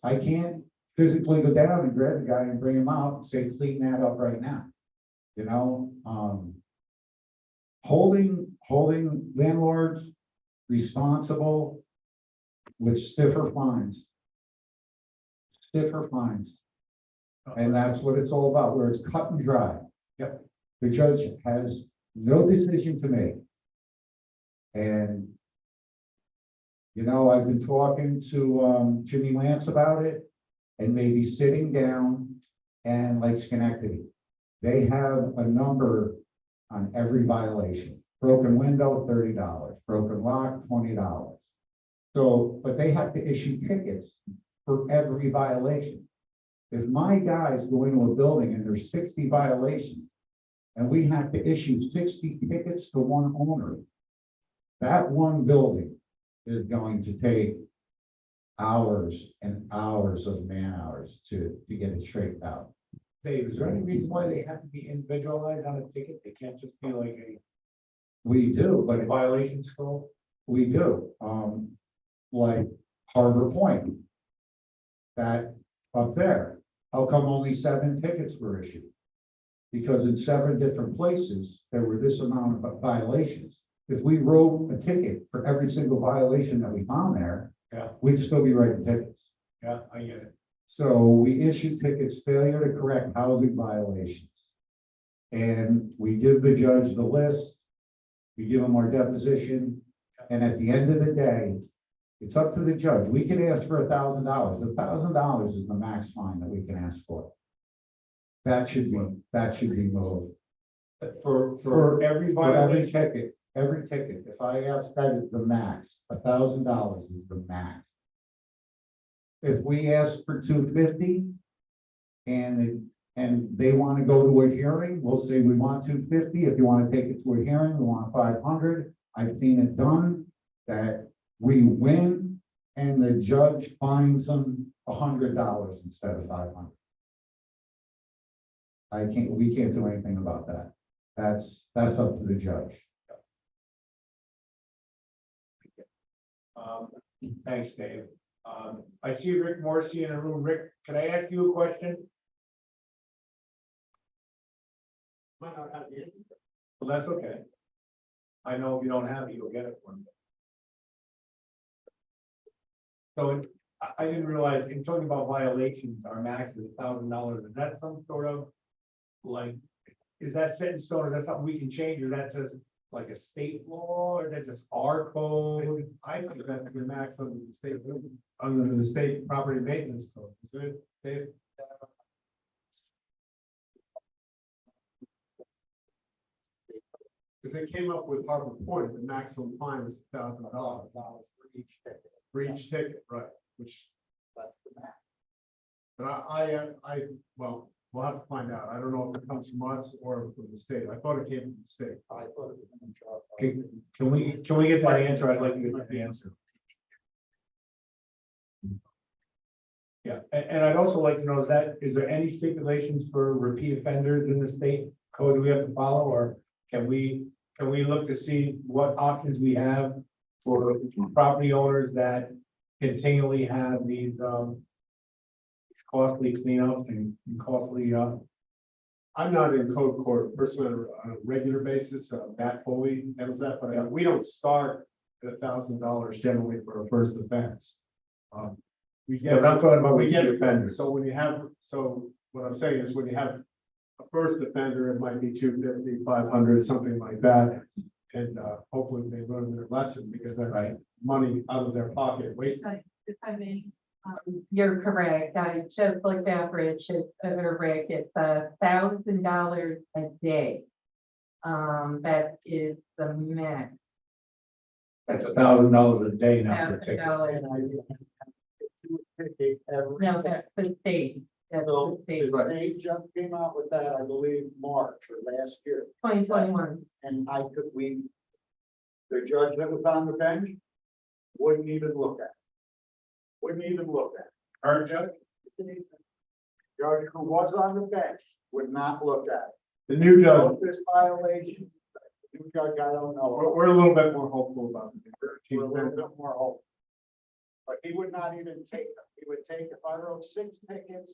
I can't physically go down and grab the guy and bring him out and say, clean that up right now. You know, holding landlords responsible with stiffer fines. And that's what it's all about, where it's cut and dry. Yep. The judge has no decision to make. And, you know, I've been talking to Jimmy Lance about it and maybe sitting down and like Schenectady. They have a number on every violation. Broken window, $30. Broken lock, $20. So, but they have to issue tickets for every violation. If my guys go into a building and there's 60 violations and we have to issue 60 tickets to one owner, that one building is going to take hours and hours of man hours to get it straightened out. Dave, is there any reason why they have to be individualized on a ticket? They can't just be like We do, but a violation score? we do, like Harbor Point. That up there, how come only 7 tickets were issued? Because in 7 different places, there were this amount of violations. If we wrote a ticket for every single violation that we found there, Yeah. we'd still be writing tickets. Yeah, I get it. So we issue tickets, failure to correct housing violations. And we give the judge the list, we give him our deposition, and at the end of the day, it's up to the judge. We can ask for $1,000. $1,000 is the max fine that we can ask for. That should be moved. For every For every violation? ticket, if I ask, that is the max, $1,000 is the max. If we ask for $250 and they want to go to a hearing, we'll say we want $250. If you want to take it to a hearing, we want $500. I've seen it done that we win and the judge fines them $100 instead of $500. We can't do anything about that. That's up to the judge. Thanks, Dave. I see Rick Morrissey in the room. Rick, can I ask you a question? Might not have the answer. Well, that's okay. I know if you don't have it, you'll get it for me. So I didn't realize, in talking about violations, our max is $1,000. Is that some sort of, like, is that set in stone? Is that something we can change? Or is that just like a state law? Or is that just our code? I think that's the max under the state property maintenance code, is it, Dave? If they came up with Harbor Point, the maximum fine was $1,000 for each ticket, right, which. That's the max. But well, we'll have to find out. I don't know if it comes from us or from the state. I thought it came from the state. I thought it was from Can we get that answer? I'd like to get that answer. Yeah, and I'd also like to know, is there any stipulations for repeat offenders in the state code we have to follow, or can we look to see what options we have for property owners that continually have these costly cleanups and costly I'm not in code court personally on a regular basis, Matt Foley handles that, but we don't start at $1,000 generally for a first offense. We Yeah, get, but I'm talking about we get repeat offenders. So when you have, so what I'm saying is when you have a first offender, it might be 250, 500, something like that. And hopefully they learn their lesson because that's money out of their pocket wasted. If I may, you're correct. I just looked at Rich, Rick, it's $1,000 a day. That is the max. That's $1,000 a day now. for tickets. $1,000. No, that's the state. That's the state. They just came out with that, I believe, March or last year, 2021. and the judge that was on the bench wouldn't even look at it. Wouldn't even look at it. Our judge, Judge who was on the bench would not look at the new it. judge, So this violation, the new judge, I don't know. we're a little bit more hopeful about it. We're a little bit more hopeful. But he would not even take them. He would take, if I wrote 6 tickets,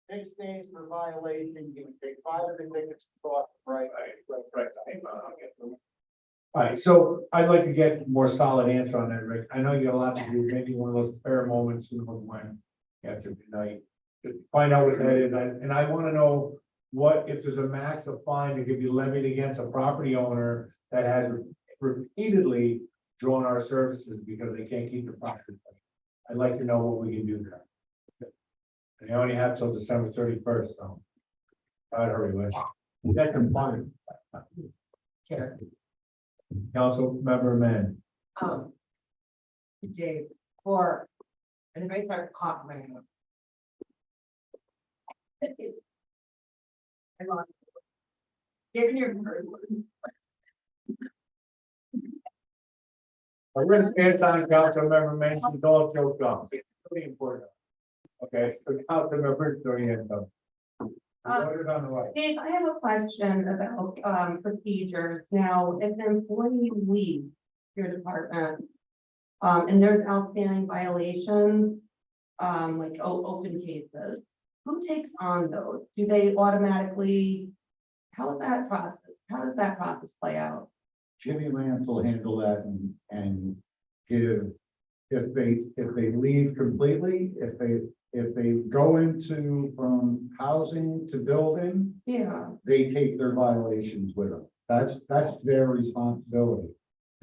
6 days for violation, he would take 5 of the tickets off, right? All right, so I'd like to get more solid answer on that, Rick. I know you got a lot to do, maybe one of those spare moments, when after midnight. Just find out what that is, and I want to know what, if there's a max of fine that could be levied against a property owner that has repeatedly drawn our services because they can't keep the property. I'd like to know what we can do there. And they only have till December 31st, so. I'd hurry with. That compliance. Here. Council member Man. Dave, for, and if I start coughing. I lost. Given your. A written stance on council member mentions dog show comes. It's pretty important. Okay, so council member, sorry, and what is on the right? Dave, I have a question about procedures. Now, if an employee leaves your department, and there's outstanding violations, like open cases, who takes on those? Do they automatically? How is that process? How does that process play out? Jimmy Lance will handle that and give, if they leave completely, if they go into from housing to building, Yeah, they take their violations with them. That's their responsibility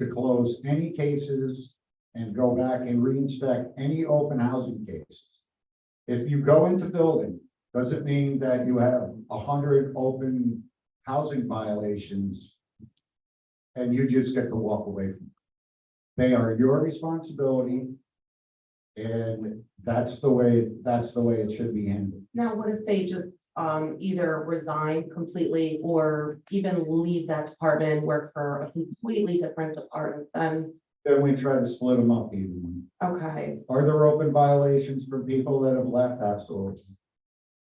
to close any cases and go back and reinspect any open housing cases. If you go into building, doesn't mean that you have 100 open housing violations and you just get to walk away from them. They are your responsibility. And that's the way it should be handled. now what if they just either resign completely or even leave that department and work for a completely different department then? Then we try to split them up evenly. Okay, Are there open violations for people that have left? Absolutely.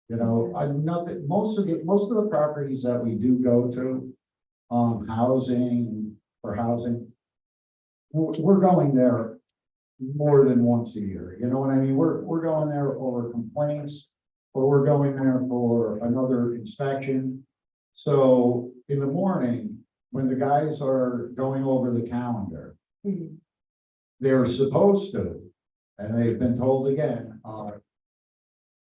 You know, I'm not, most of the properties that we do go to, housing, we're going there more than once a year, you know what I mean? We're going there over complaints, or we're going there for another inspection. So in the morning, when the guys are going over the calendar, Mhm. they're supposed to, and they've been told again,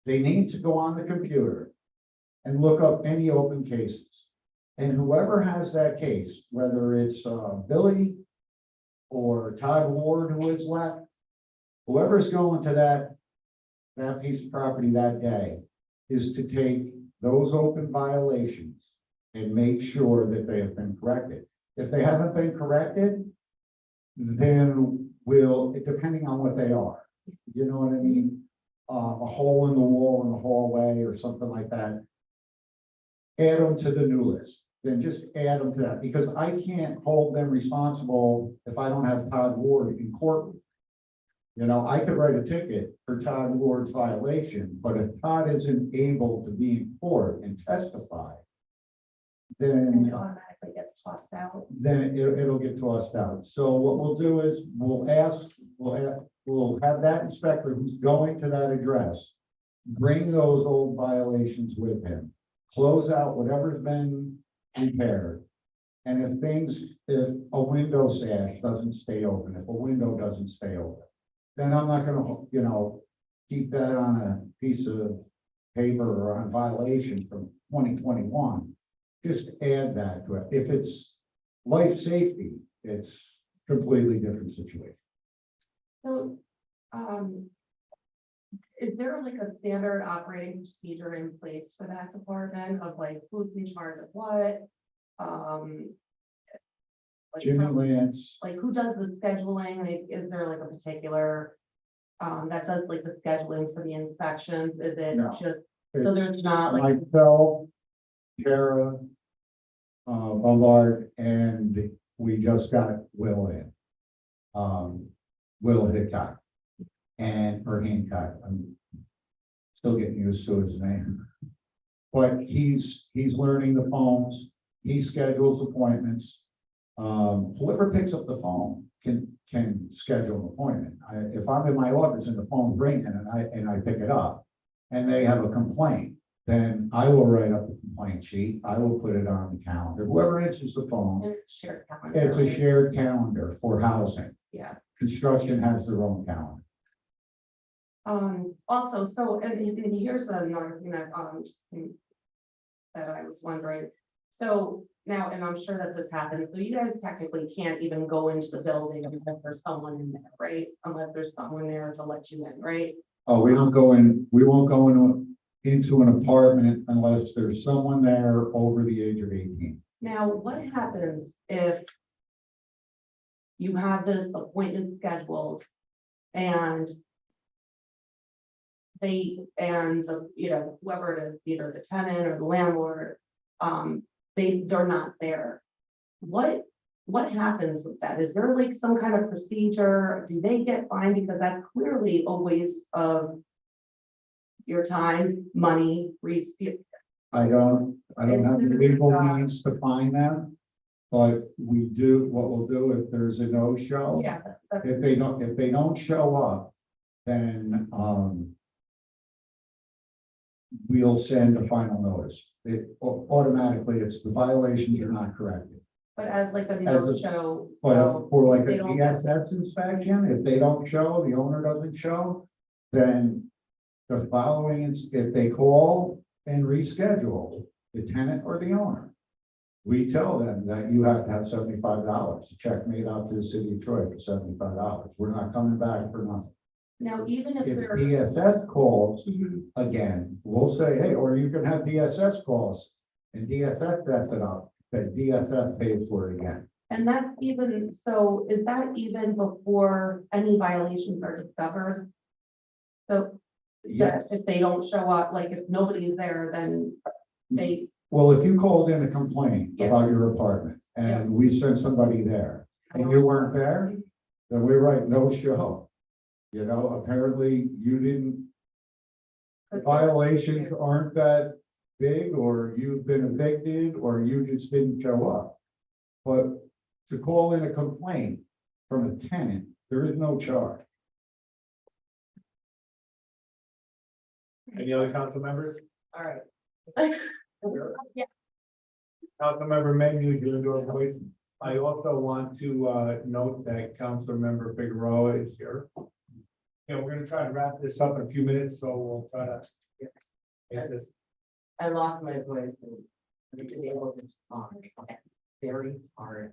they need to go on the computer and look up any open cases. And whoever has that case, whether it's Billy or Todd Ward who is left, whoever's going to that piece of property that day is to take those open violations and make sure that they have been corrected. If they haven't been corrected, then depending on what they are, you know what I mean? A hole in the wall in the hallway or something like that. Add them to the new list, then just add them to that, because I can't hold them responsible if I don't have Todd Ward in court. You know, I could write a ticket for Todd Ward's violation, but if Todd isn't able to be in court and testify, And it then automatically gets tossed out. it'll get tossed out. So what we'll do is we'll have that inspector who's going to that address, bring those old violations with him, close out whatever's been repaired. And if a window sash doesn't stay open, if a window doesn't stay open, then I'm not gonna, keep that on a piece of paper or on violation from 2021. Just add that to it. If it's life safety, it's completely different situation. So, is there like a standard operating procedure in place for that department of like who's in charge of what? Like, Jimmy Lance, like who does the scheduling? Like, is there like a particular that does like the scheduling for the inspections? Is it No. just, so it's there's not like, myself, Kara, Ballard, and we just got Will in. Will Hickok. Or Hancock, I'm still getting used to his name. But he's learning the phones, he schedules appointments. Whoever picks up the phone can schedule an appointment. If I'm in my office and the phone's ringing and I pick it up and they have a complaint, then I will write up the complaint sheet. I will put it on the calendar. Whoever answers the phone, it's shared calendar, it's a right? shared calendar for housing. Yeah. Construction has their own calendar. Also, so, and here's another thing that, that I was wondering. So now, and I'm sure that this happens, so you guys technically can't even go into the building unless there's someone in there, right? Unless there's someone there to let you in, right? Oh, we won't go into an apartment unless there's someone there over the age of 18. Now, what happens if you have this appointment scheduled and whoever it is, either the tenant or the landlord, they're not there. What happens with that? Is there like some kind of procedure? Do they get fined? Because that's clearly a waste of your time, money, I don't have the legal means to find them. But what we'll do if there's a no-show. yeah, If they don't show up, then, we'll send a final notice. Automatically, it's the violations are not corrected. but as like a As a- no-show. But so for like they a don't- DSS inspection, if they don't show, the owner doesn't show, then the following is, if they call and reschedule, the tenant or the owner, we tell them that you have to have $75, a check made out to the city of Troy for $75. We're not coming back for nothing. Now, even if If they're. DSS calls, Mhm. again, we'll say, hey, or you can have DSS calls, and DSS sets it up, that DSS pays for it again. And that's even, so is that even before any violations are discovered? So Yes. that if they don't show up, like if nobody's there, then they, Well, if you called in a complaint Yeah. about your apartment, and we sent somebody there, and you weren't there, then we write no show. You know, apparently you didn't, violations aren't that big, or you've been evicted, or you just didn't show up. But to call in a complaint from a tenant, there is no charge. Any other council members? All right. Councilmember Menu, you your voice. I also want to note that Councilmember Figueroa is here. Yeah, we're gonna try to wrap this up in a few minutes, so we'll try to get this. I lost my voice and I've been able to talk very hard.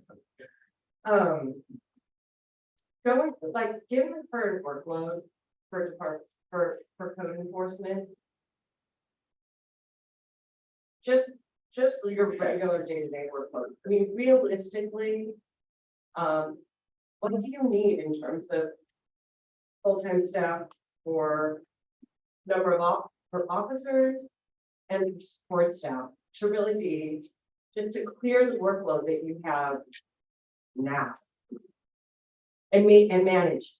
Going, like, given the current workload for departments, for code enforcement. Just your regular day-to-day workload, I mean, realistically. What do you need in terms of full-time staff for number of for officers and support staff to really be, just to clear the workload that you have now? And manage.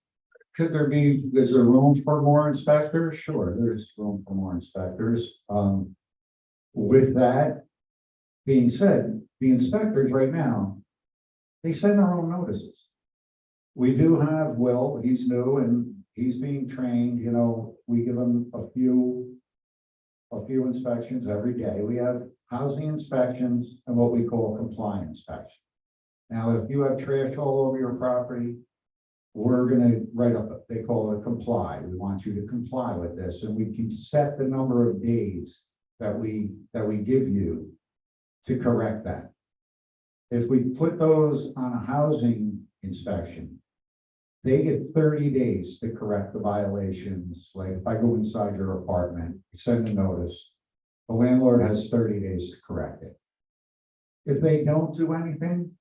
Could there be, is there room for more inspectors? Sure, there's room for more inspectors. With that being said, the inspectors right now, they send their own notices. We do have Will, he's new and he's being trained, you know, we give him a few inspections every day. We have housing inspections and what we call compliance inspection. Now, if you have trash all over your property, we're gonna write up, they call it comply. We want you to comply with this, and we can set the number of days that we give you to correct that. If we put those on a housing inspection, they get 30 days to correct the violations. Like if I go inside your apartment, send a notice, the landlord has 30 days to correct it. If they don't do anything,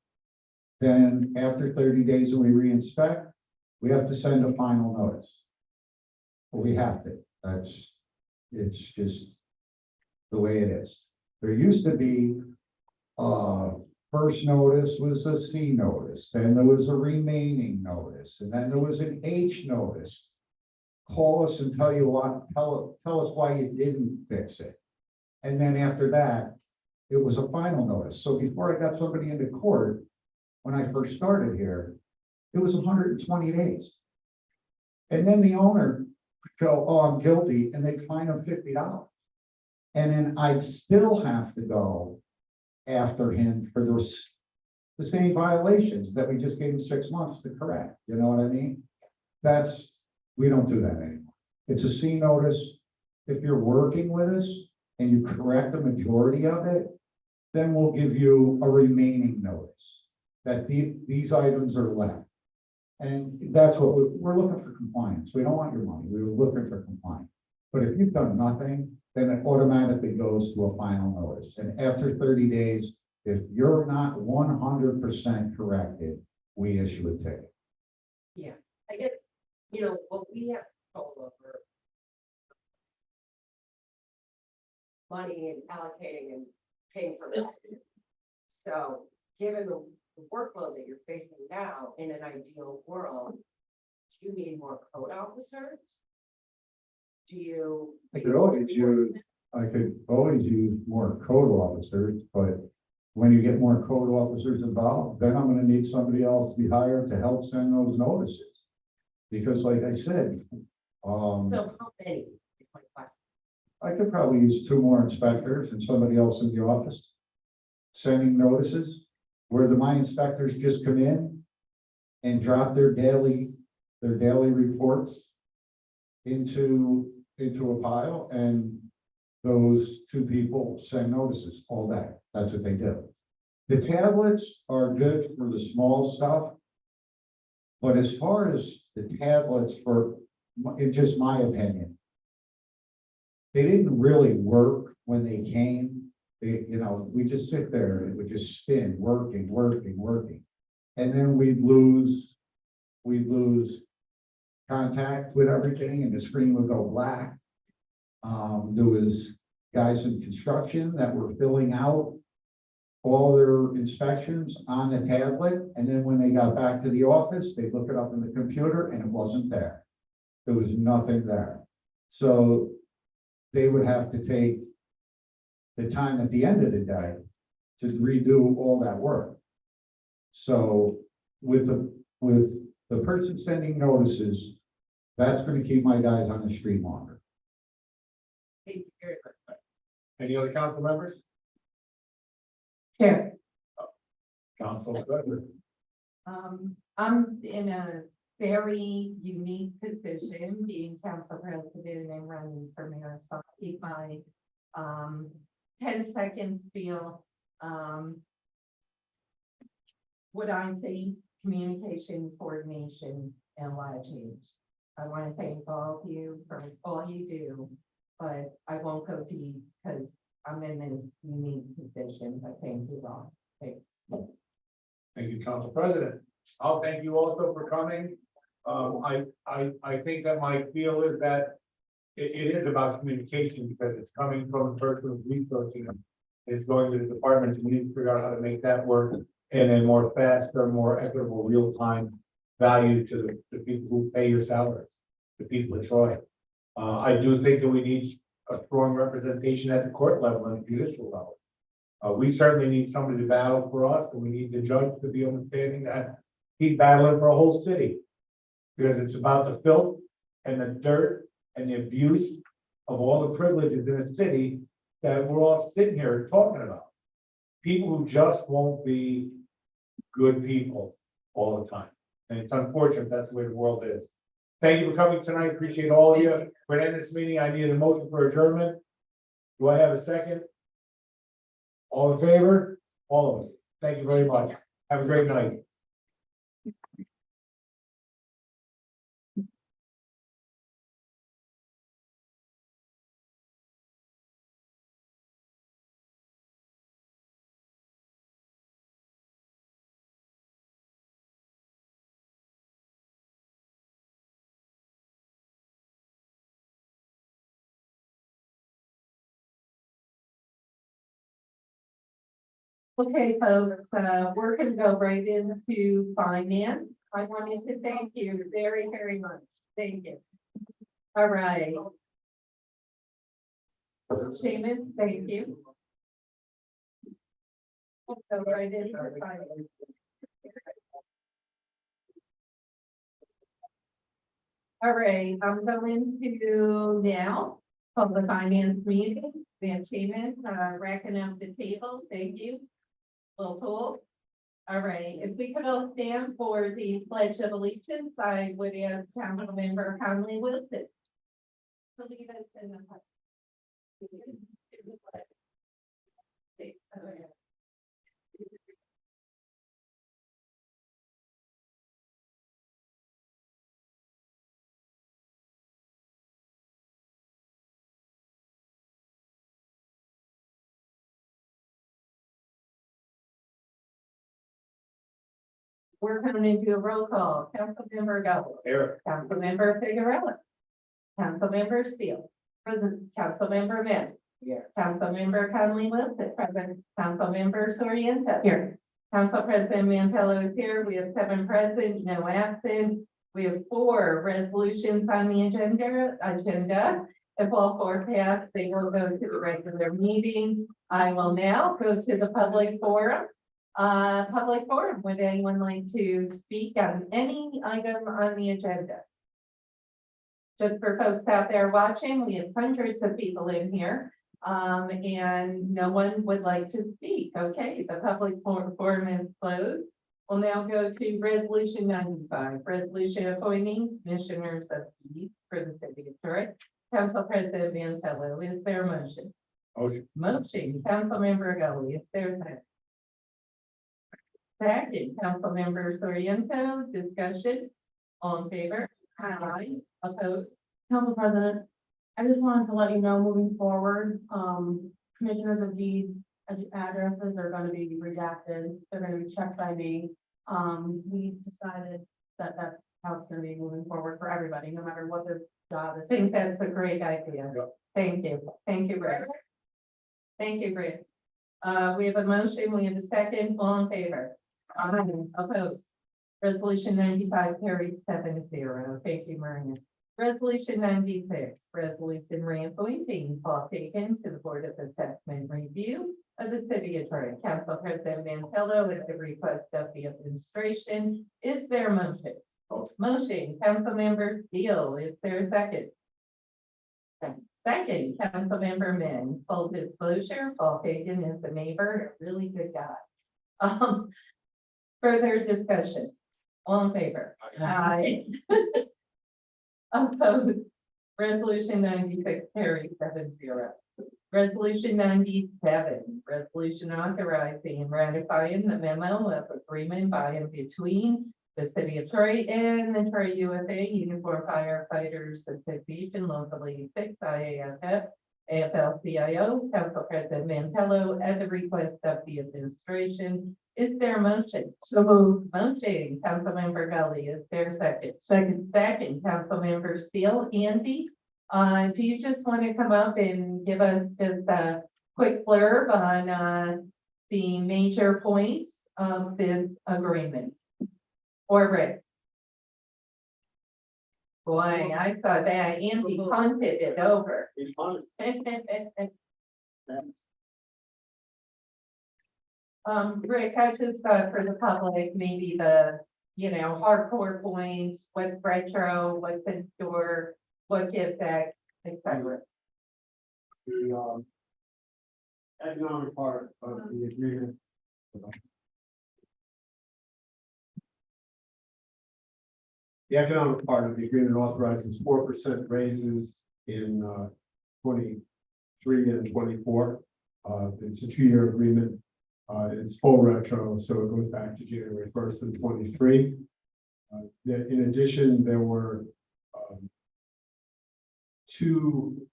then after 30 days and we re-inspect, we have to send a final notice. Well, we have to, it's just the way it is. There used to be, first notice was a C notice, then there was a remaining notice, and then there was an H notice. Call us and tell us why you didn't fix it. And then after that, it was a final notice. So before I got somebody into court, when I first started here, it was 120 days. And then the owner would go, oh, I'm guilty, and they'd fine him $50. And then I'd still have to go after him for the same violations that we just gave him 6 months to correct. You know what I mean? We don't do that anymore. It's a C notice. If you're working with us and you correct the majority of it, then we'll give you a remaining notice that these items are left. And that's what we're looking for compliance. We don't want your money. We're looking for compliance. But if you've done nothing, then it automatically goes to a final notice. And after 30 days, if you're not 100% corrected, we issue a ticket. Yeah, I guess, what we have control over money and allocating and paying for it. So given the workload that you're facing now, in an ideal world, do you need more code officers? I could always use more code officers, but when you get more code officers involved, then I'm gonna need somebody else to be hired to help send those notices. Because like I said, So how many? is my question. I could probably use 2 more inspectors and somebody else in the office sending notices where my inspectors just come in and drop their daily reports into a pile, and those 2 people send notices all day. That's what they do. The tablets are good for the small stuff. But as far as the tablets, in just my opinion, they didn't really work when they came. We just sit there and it would just spin, working. And then we'd lose contact with everything and the screen would go black. There was guys in construction that were filling out all their inspections on the tablet. And then when they got back to the office, they'd look it up in the computer and it wasn't there. There was nothing there. So they would have to take the time at the end of the day to redo all that work. So with the person sending notices, that's going to keep my guys on the street longer. Any other council members? Chair. Council President. I'm in a very unique position, being council president and running for mayor, so I'll keep my, 10 seconds feel, what I say, communication, coordination, and a lot of change. I want to thank all of you for all you do, but I won't go deep because I'm in this unique position, but thank you all. Thank you. Thank you, Council President. I'll thank you also for coming. I think that my feel is that it is about communication because it's coming from the person who's researching them. It's going to the department, we need to figure out how to make that work in a more faster, more equitable, real-time value to the people who pay your salaries, the people of Troy. I do think that we need a strong representation at the court level and the judicial level. We certainly need somebody to battle for us, and we need the judge to be understanding that he's battling for a whole city. Because it's about the filth and the dirt and the abuse of all the privileges in a city that we're all sitting here talking about. People who just won't be good people all the time. And it's unfortunate, that's the way the world is. Thank you for coming tonight. Appreciate all of you. We're ending this meeting. I need a motion for adjournment. Do I have a second? All in favor? All of us. Thank you very much. Have a great night. Okay, folks, we're gonna go right into finance. I wanted to thank you very, very much. Thank you. All right. Seamus, thank you. We'll go right into finance. All right, I'm going to now call the finance meeting. We have Seamus, racking up the table. Thank you. Little cool. All right, if we could all stand for the pledge of allegiance, I would ask Council Member Conley Wilson to lead us in the pledge. We're coming to do a roll call. Councilmember Gobble. Here. Councilmember Figueroa. Councilmember Steele. Present. Councilmember Miss. Here. Councilmember Conley Wilson. Present. Councilmember Soriento. Here. Council President Mantello is here. We have 7 present, no absent. We have 4 resolutions on the agenda. If all 4 pass, they will go to the regular meeting. I will now go to the public forum. Would anyone like to speak on any item on the agenda? Just for folks out there watching, we have hundreds of people in here, and no one would like to speak. Okay, the public forum is closed. We'll now go to resolution 95, resolution appointing commissioners of fees for the city of Troy. Council President Mantello, is there a motion? Motion, Councilmember Gully, is there a second? Second, Councilmember Soriento, discussion, all in favor? Aye. Opposed? Council President, I just wanted to let you know, moving forward, commissioners of deeds addresses are gonna be redacted. They're gonna be checked by me. We decided that that's how it's gonna be moving forward for everybody, no matter what their job I is. think that's a great idea. Yep. Thank you. Thank you, Rick. Thank you, Rick. We have a motion, we have a second, all in favor? Aye. Opposed? Resolution 95 carries 7-0. Thank you, Maria. Resolution 96, resolution reappointing Paul Fagan to the Board of Assessment Review of the City of Troy. Council President Mantello, at the request of the administration, is there a motion? Motion, Councilmember Steele, is there a second? Second, Councilmember Min, full disclosure, Paul Fagan is a neighbor, a really good guy. Further discussion, all in favor? Aye. Opposed, resolution 96 carries 7-0. Resolution 97, resolution authorizing and ratifying the memo of agreement by and between the city of Troy and the Troy USA Uniform Firefighters Association Local 86 IAFF, AFL-CIO, Council President Mantello, at the request of the administration. Is there a motion? So moved. Motion, Councilmember Gully, is there a second? Second, Councilmember Steele. Andy, do you just want to come up and give us just a quick blurb on, the major points of this agreement? Or Rick? Boy, I saw that. Andy punted it over. He's fine. Rick, I just thought for the public, maybe the, hardcore points, what's retro, what's in store, what gives back, et cetera. The economic part of the agreement. The economic part of the agreement authorizes 4% raises in 23 and 24. It's a 2-year agreement. It's full retro, so it goes back to January 1st of 23. In addition, there were 2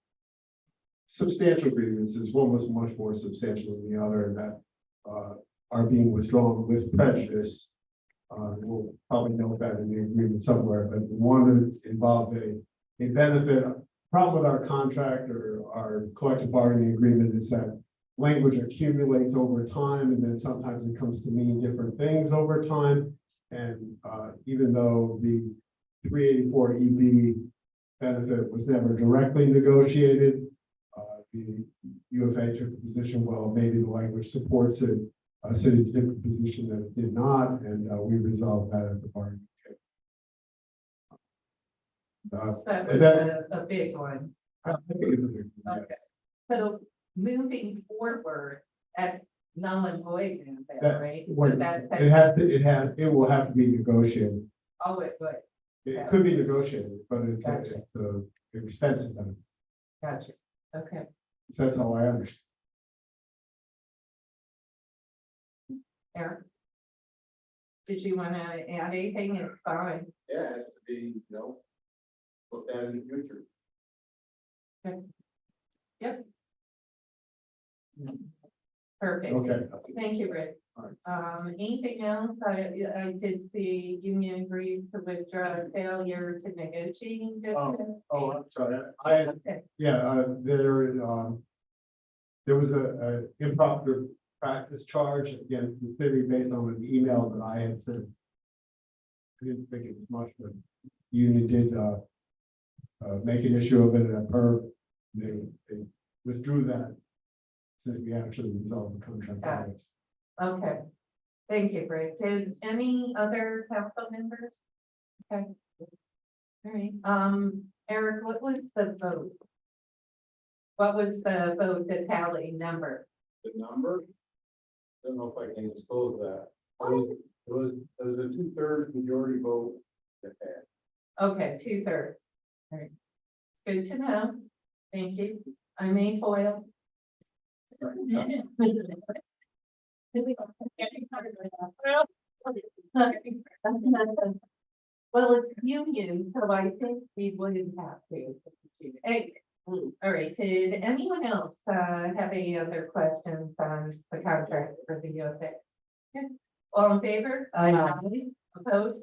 substantial grievances. One was much more substantial than the other, that are being withdrawn with prejudice. We'll probably note that in the agreement somewhere, but one involved a benefit. Problem with our contract or our collective bargaining agreement is that language accumulates over time, and then sometimes it comes to mean different things over time. And even though the 384 EB benefit was never directly negotiated, the U of A took the position, well, maybe the language supports it. City took the position that it did not, and we resolved that at the bargaining table. That and was a big one. I think it is a big one, yes. Okay. So moving forward, at null and void, now, That- right? Wait, So that- it will have to be negotiated. Oh, it would, It could be negotiated, but it's Gotcha. the expensive benefit. gotcha, okay. That's how I understand. Eric? Did you want to add anything? It's fine. Yeah, it has to be, looked at in the future. Perfect. Okay. Thank you, Rick. Anything else? I did see union agreed to withdraw failure to negotiate. this. Oh, I'm sorry. I, Okay. yeah, there was a improper practice charge against the city based on an email that I had sent. I didn't think it was much, but union did, make an issue of it at PERB. They withdrew that since we actually resolved the contract. Got it. Okay, thank you, Rick. Did any other council members? Okay. All right, Eric, what was the vote? What was the vote, the tally number? The number? Don't know if I can disclose that. It was a 2/3 majority vote that passed. Okay, 2/3. All right. Good to know. Thank you. I may foil. Well, it's union, so I think we wouldn't have to. Hey, all right, did anyone else have any other questions on the contract for the UFA? Okay. All in favor? Aye. Opposed?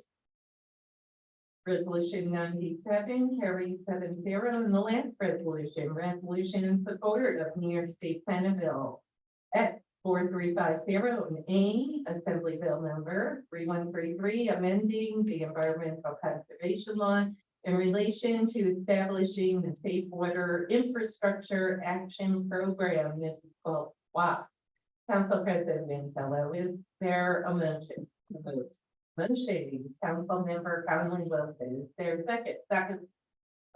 Resolution 97 carries 7-0, and the last resolution in support of New York State Senate Bill at 4350 and A, Assembly Bill number 3133, amending the environmental conservation law in relation to establishing the Safe Water Infrastructure Action Program. This is called WAP. Council President Mantello, is there a motion? Motion, Council Member Conley Wilson, is there a second? Second.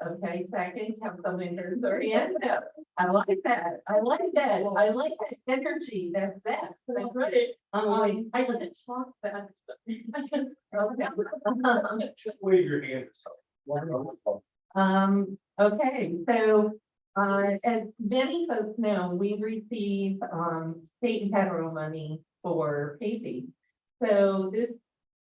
Okay, second, Councilmember Soriano. I like that. I like that. I like that energy. That's that. That's right. I didn't talk that. Okay. Just wave your hand. Okay, so, as many folks know, we receive, state and federal money for paving. So this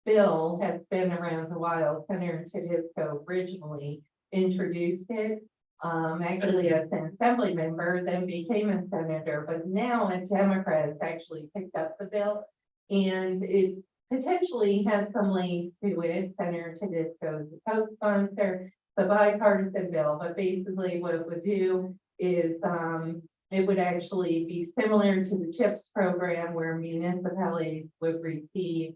bill has been around a while. Senator Tedesco originally introduced it. Actually as an assembly member, then became a senator, but now a Democrat has actually picked up the bill. And it potentially has some links to it. Senator Tedesco is the co-sponsor, the bipartisan bill, but basically what it would do is, it would actually be similar to the CHIPS program where municipalities would receive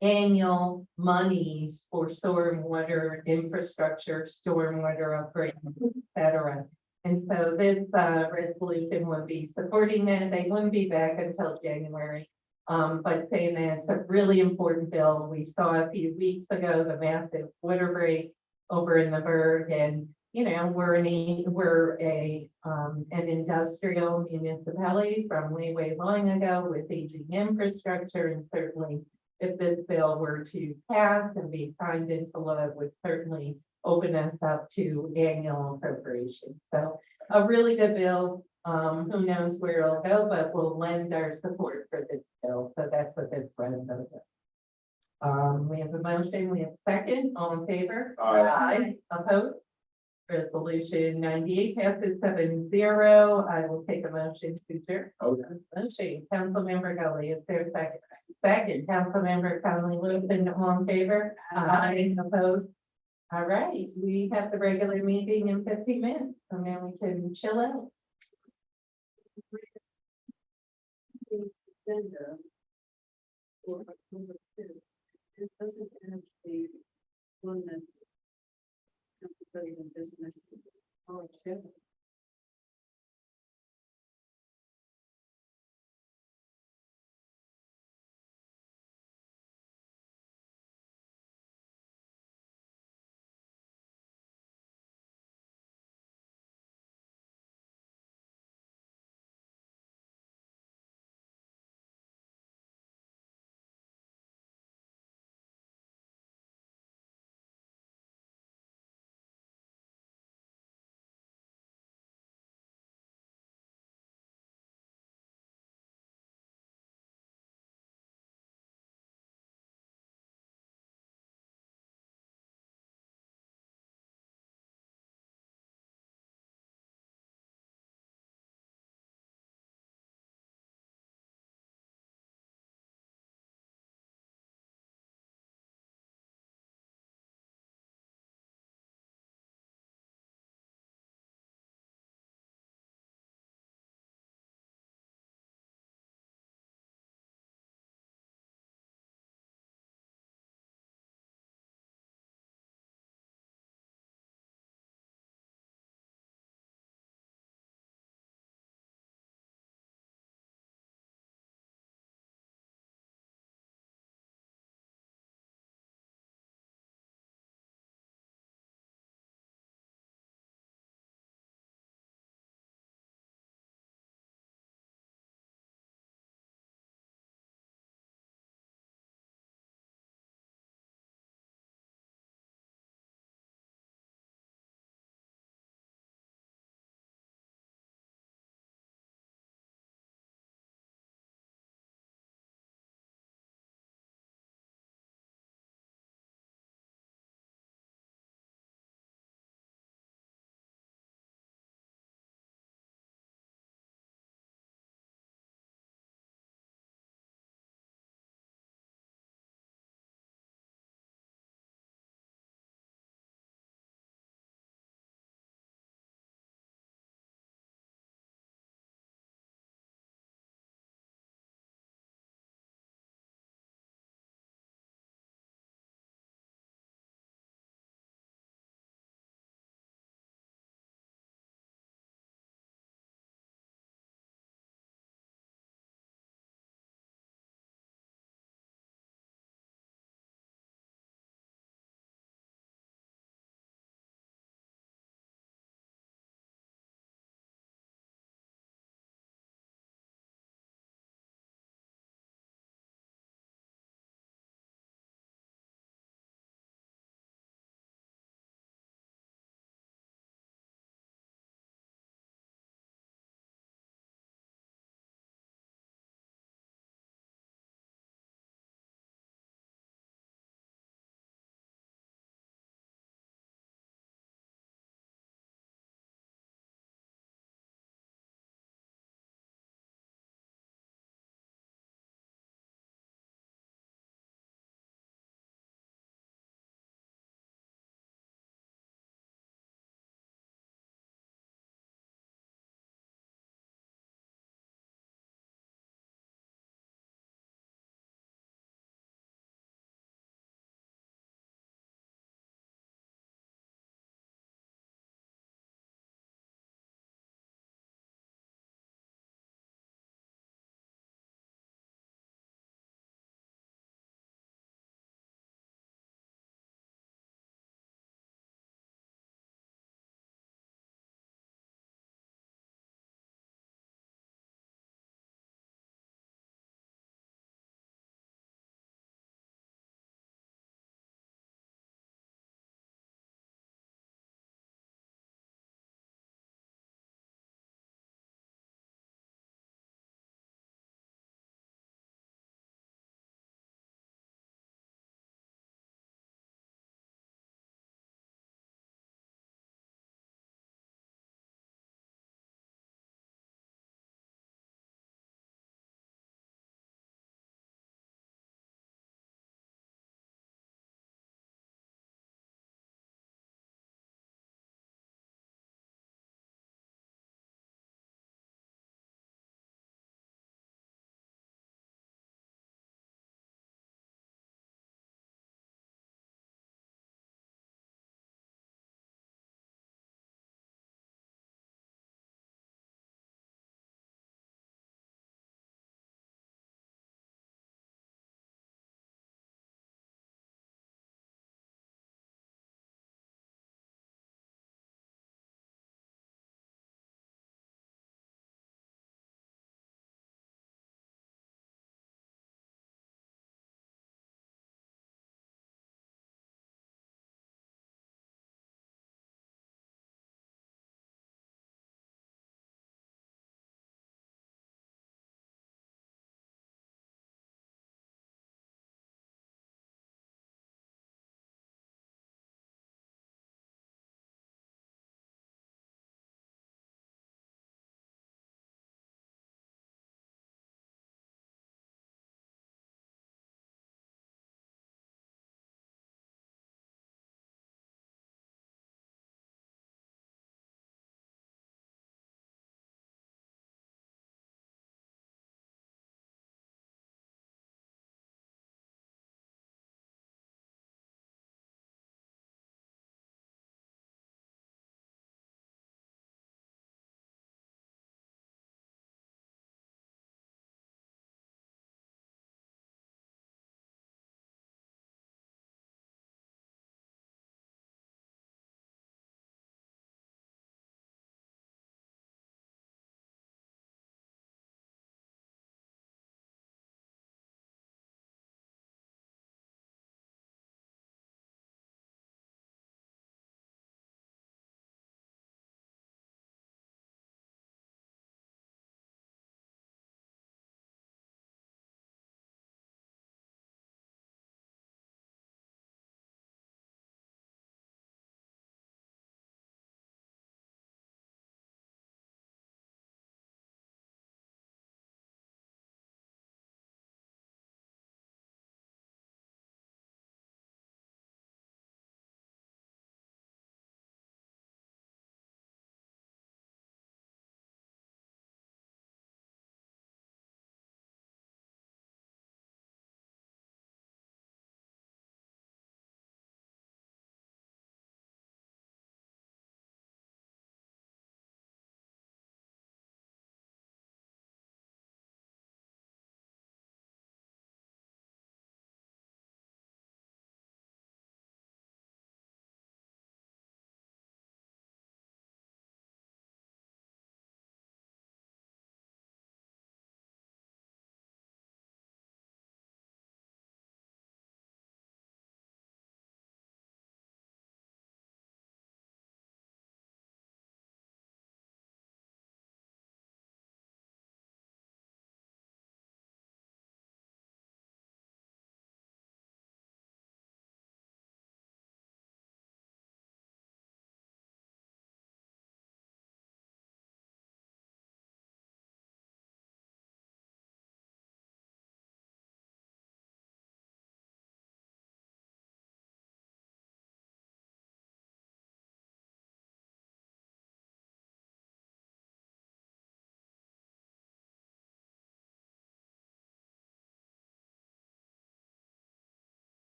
annual monies for stormwater infrastructure, stormwater upgrades, et cetera. And so this, resolution would be supporting that. They wouldn't be back until January. But saying that it's a really important bill. We saw a few weeks ago, the massive water break over in the Berg, and, you know, we're an industrial municipality from way long ago with aging infrastructure, and certainly if this bill were to pass and be signed into law, it would certainly open us up to annual appropriations. So a really good bill. Who knows where it'll go, but we'll lend our support for this bill. So that's what this represents. We have a motion, we have a second, all in favor? Aye. Opposed? Resolution 98 passes 7-0. I will take a motion to adjourn. Okay. Motion, Councilmember Gully, is there a second? Second, Councilmember Conley Littleton, all in favor? Aye. Opposed? All right, we have the regular meeting in 15 minutes, and then we can chill out. It doesn't actually, one that. Everybody in business. Oh, it's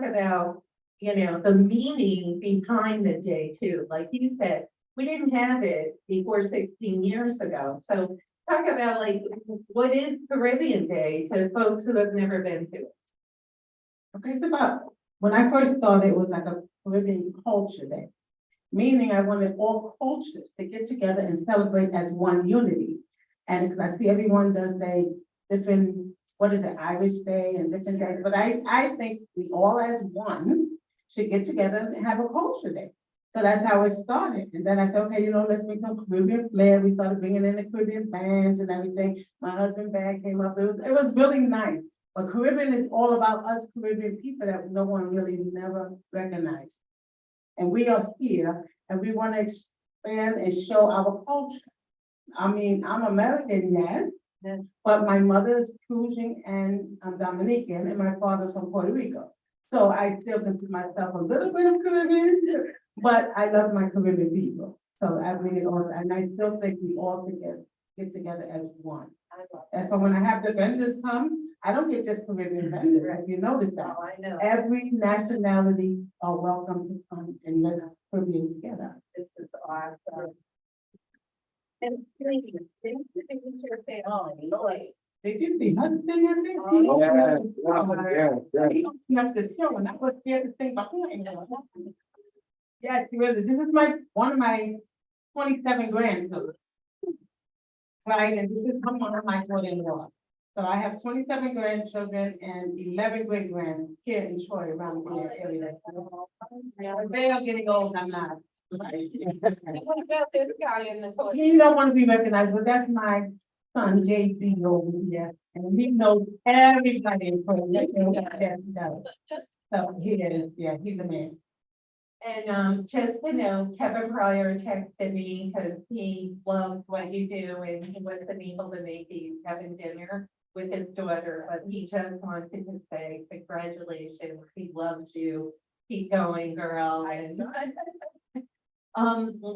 talk about, the meaning behind the day too. Like you said, we didn't have it before 16 years ago. So talk about like, what is Caribbean Day to folks who have never been to it? Okay, it's about, when I first started, it was like a Caribbean culture day. Meaning I wanted all cultures to get together and celebrate as one unity. And because I see everyone does a different, what is it, Irish Day and different days, but I think we all as one should get together and have a culture day. So that's how it started. And then I said, okay, let's bring some Caribbean flair. We started bringing in the Caribbean bands and everything. My husband band came up. It was really nice. But Caribbean is all about us Caribbean people that no one really never recognized. And we are here and we want to expand and show our culture. I mean, I'm American, yes, but my mother's Crucian and I'm Dominican and my father's from Puerto Rico. So I still consider myself a little bit of Caribbean, but I love my Caribbean people. So I bring it on, and I still think we all get together as one. And so when I have the vendors come, I don't get just Caribbean vendors, if you notice that. I know. Every nationality are welcome to come and let's Caribbean together. This is awesome. And please, thanks for taking care of family. Did you see Hudson in there? Oh, Yeah. He opened up the show and I was scared to sing behind her. Yes, really, this is one of my 27 grandchildren. Right, and this is one of my daughter-in-law. So I have 27 grandchildren and 11 great grands here in Troy around the area. Yeah, but they are getting old, I'm not. Right. What about this guy in the toilet? He don't want to be recognized, but that's my son, JB over here, and he knows everybody in Troy. So he is, yeah, he's a man. And just Kevin Pryor texted me because he loves what you do and he wasn't able to make you having dinner with his daughter, but he just wanted to say congratulations. He loves you. Keep going, girl. And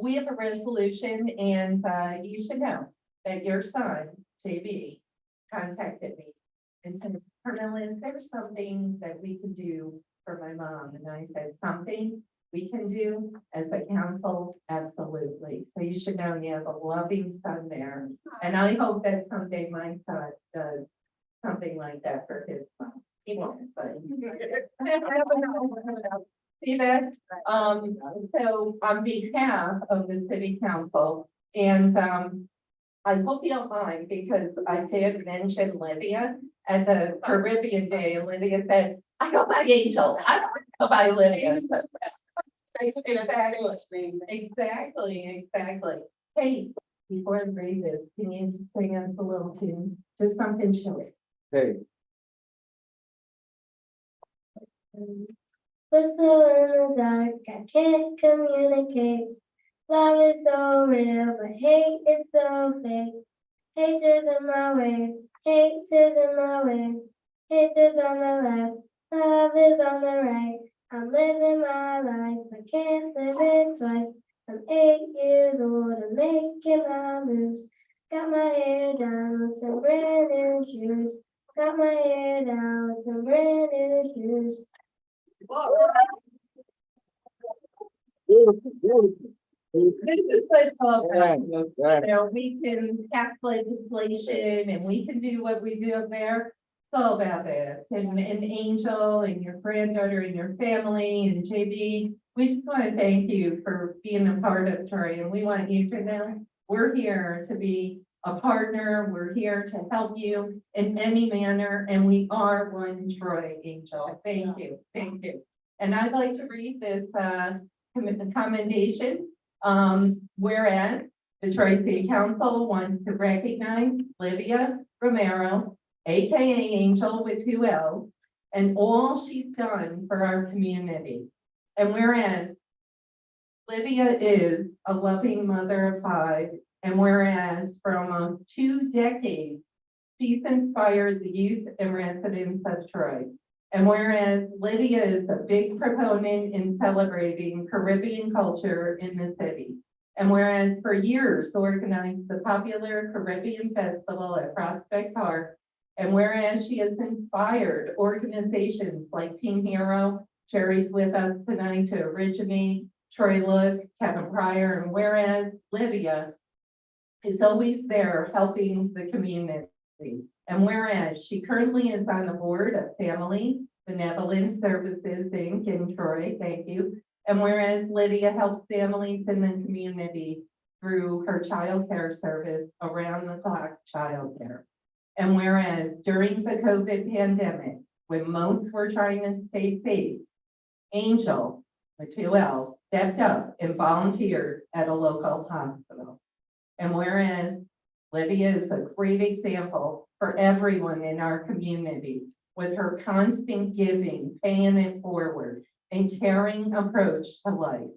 we have a resolution and you should know that your son, JB, contacted me and said, Carmela, is there something that we can do for my mom? And I said, something we can do as a council, absolutely. So you should know you have a loving son there. And I hope that someday my son does something like that for his son. He won't, but. See that? So on behalf of the city council, and I hope you don't mind because I did mention Lydia at the Caribbean Day, and Lydia said, I go by Angel, I don't go by Lydia. Exactly. Hey, before I read this, can you just sing us a little tune? Just something short. Hey. Whisper in the dark, I can't communicate. Love is so real, but hate is so fake. Haters in my way, haters in my way. Haters on the left, love is on the right. I'm living my life, I can't live it twice. I'm 8 years old, I'm making my moves. Got my hair down with some brand new shoes. Got my hair down with some brand new shoes. This is such a, we can pass legislation and we can do what we do there. It's all about this. And Angel and your granddaughter and your family and JB, we just want to thank you for being a part of Troy. And we want you to know we're here to be a partner. We're here to help you in any manner. And we are one Troy, Angel. Thank you. Thank you. And I'd like to read this commendation. Whereas the Troy City Council wants to recognize Lydia Romero, AKA Angel with 2 L's, and all she's done for our community. And whereas Lydia is a loving mother of 5, and whereas for almost 2 decades, she's inspired the youth and residents of Troy. And whereas Lydia is a big proponent in celebrating Caribbean culture in the city. And whereas for years organized the popular Caribbean Festival at Prospect Park. And whereas she has inspired organizations like Team Hero Sherry's with us tonight to originate, Troy Look, Kevin Pryor, and whereas Lydia is always there helping the community. And whereas she currently is on the board of Family Benevolent Services Inc. in Troy, thank you. And whereas Lydia helps families in the community through her child care service, around the clock childcare. And whereas during the COVID pandemic, when most were trying to stay safe, Angel, with 2 L's, stepped up and volunteered at a local hospital. And whereas Lydia is a great example for everyone in our community with her constant giving, paying it forward, and caring approach to life.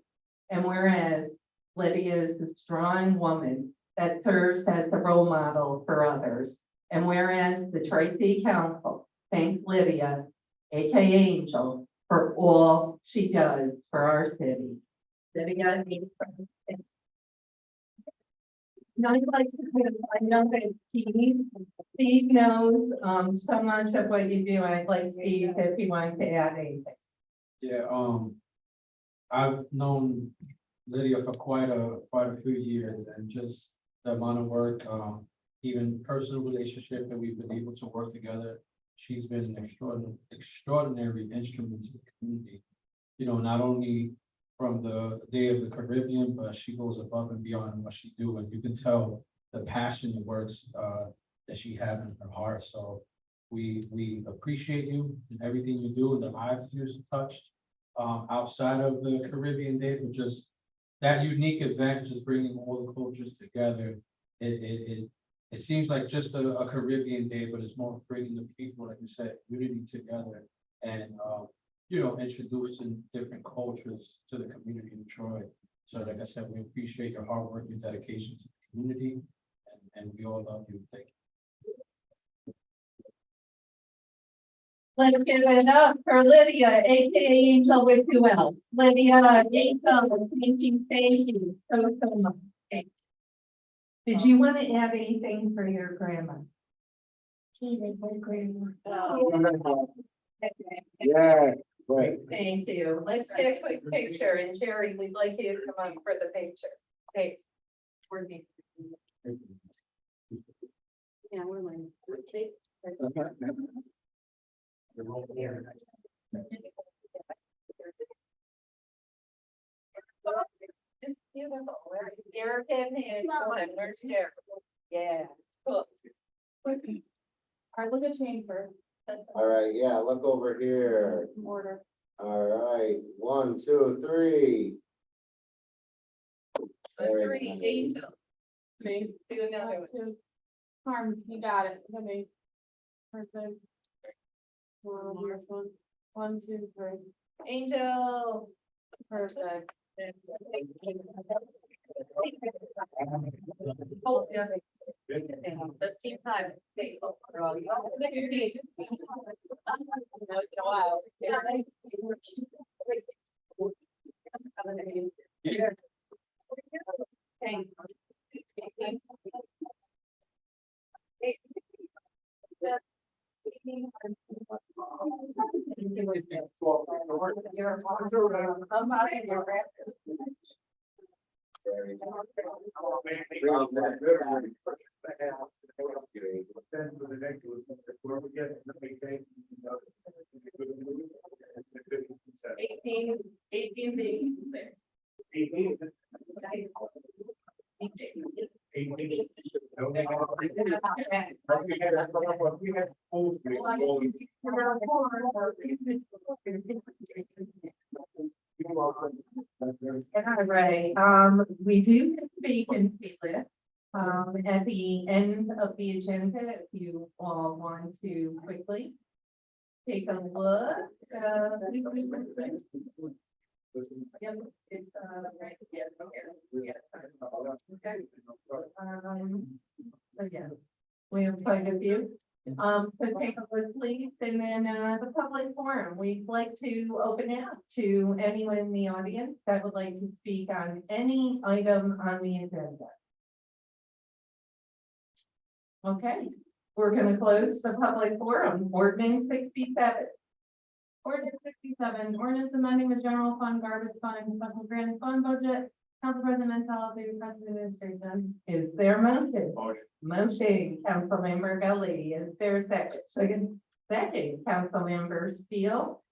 And whereas Lydia is a strong woman that serves as a role model for others. And whereas the Tri-City Council thanks Lydia, aka Angel, for all she does for our city. Lydia, now I'd like to, I know that Steve knows so much of what you do. I'd like Steve if he wants to add anything. Yeah, I've known Lydia for quite a few years, and just the amount of work, even personal relationship that we've been able to work together. She's been an extraordinary instrument to the community. You know, not only from the Day of the Caribbean, but she goes above and beyond what she do, and you can tell the passion and works that she has in her heart. So we appreciate you and everything you do and the lives you've touched outside of the Caribbean Day, but just that unique event, just bringing all the cultures together. It seems like just a Caribbean Day, but it's more bringing the people, like you said, unity together and, you know, introducing different cultures to the community in Troy. So like I said, we appreciate your hard work and dedication to the community, and we all love you. Thank you. Let's give it up for Lydia, aka Angel with 2 L's. Lydia, Angel, thank you so much. Did you want to add anything for your grandma? He's a good grandma. Yeah, right. Thank you. Let's get a quick picture, and Jerry, we'd like you to come up for the picture. Thanks. Yeah, we're like. It's beautiful. Where's Eric and where's Jerry? Yeah, cool. All right, look at chamber. All right, yeah, look over here. Order. All right, 1, 2, 3. Very nice. Angel. Me, do another one. Harm, you got it. Let me. Perfect. Here's one. 1, 2, 3. Angel. Perfect. The team time. Wow. All right, we do have vacancy list, at the end of the agenda, if you all want to quickly take a look. Yep, it's, right, yeah, okay, yeah. Okay. So yeah, we have quite a few. So take a look, please, and then, the public forum, we'd like to open it up to anyone in the audience that would like to speak on any item on the agenda. Okay, we're gonna close the public forum, ordinance 67. Ordinance 67, ordinance amending the general fund, garbage fund, and special grant fund budget. Council President Montalvo, the request of administration. Is there a motion? Motion. Motion, Councilmember Gully, is there a second? Second, Councilmember Steele.